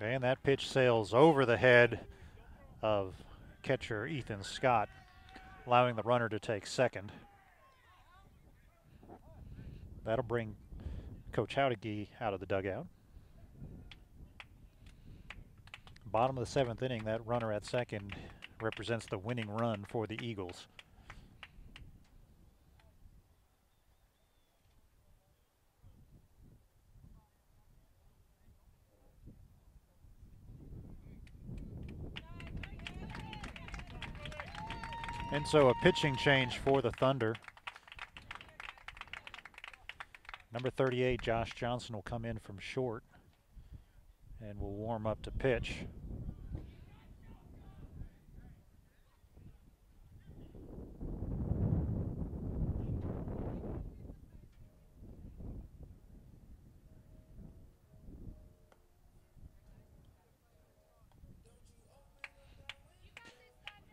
And that pitch sails over the head of catcher Ethan Scott, allowing the runner to take second. That'll bring Coach Howdegee out of the dugout. Bottom of the 7th inning, that runner at second represents the winning run for the Eagles. And so a pitching change for the Thunder. Number 38, Josh Johnson, will come in from short and will warm up to pitch.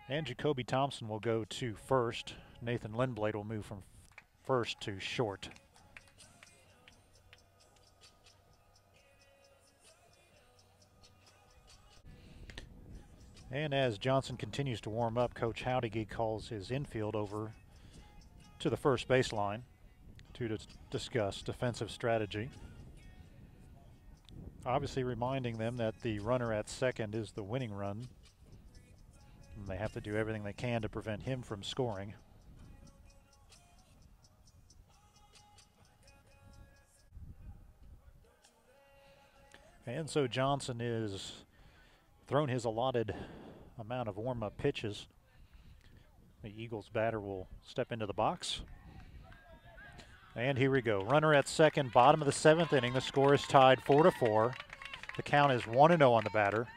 And Jacoby Thompson will go to first. Nathan Lindblade will move from first to short. And as Johnson continues to warm up, Coach Howdegee calls his infield over to the first baseline to discuss defensive strategy. Obviously reminding them that the runner at second is the winning run. And they have to do everything they can to prevent him from scoring. And so Johnson is thrown his allotted amount of warm-up pitches. The Eagles batter will step into the box. And here we go. Runner at second, bottom of the 7th inning. The score is tied 4-4. The count is 1-0 on the batter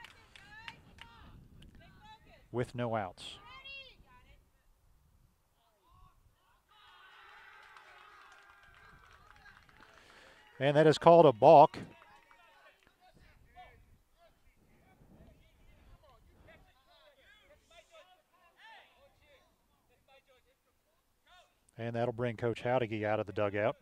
with no outs. And that is called a balk. And that'll bring Coach Howdegee out of the dugout.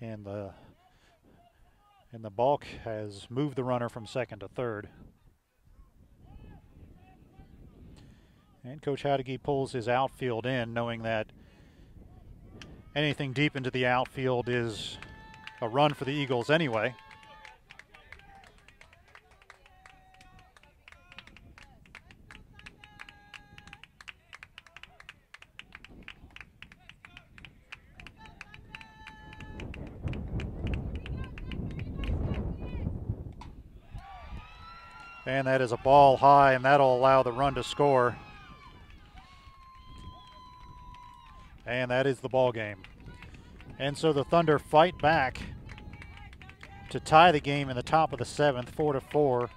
And the balk has moved the runner from second to third. And Coach Howdegee pulls his outfield in, knowing that anything deep into the outfield is a run for the Eagles anyway. And that is a ball high, and that'll allow the run to score. And that is the ball game. And so the Thunder fight back to tie the game in the top of the 7th, 4-4,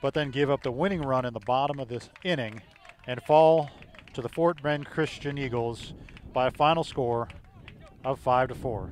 but then give up the winning run in the bottom of this inning and fall to the Fort Bend Christian Eagles by a final score of 5-4.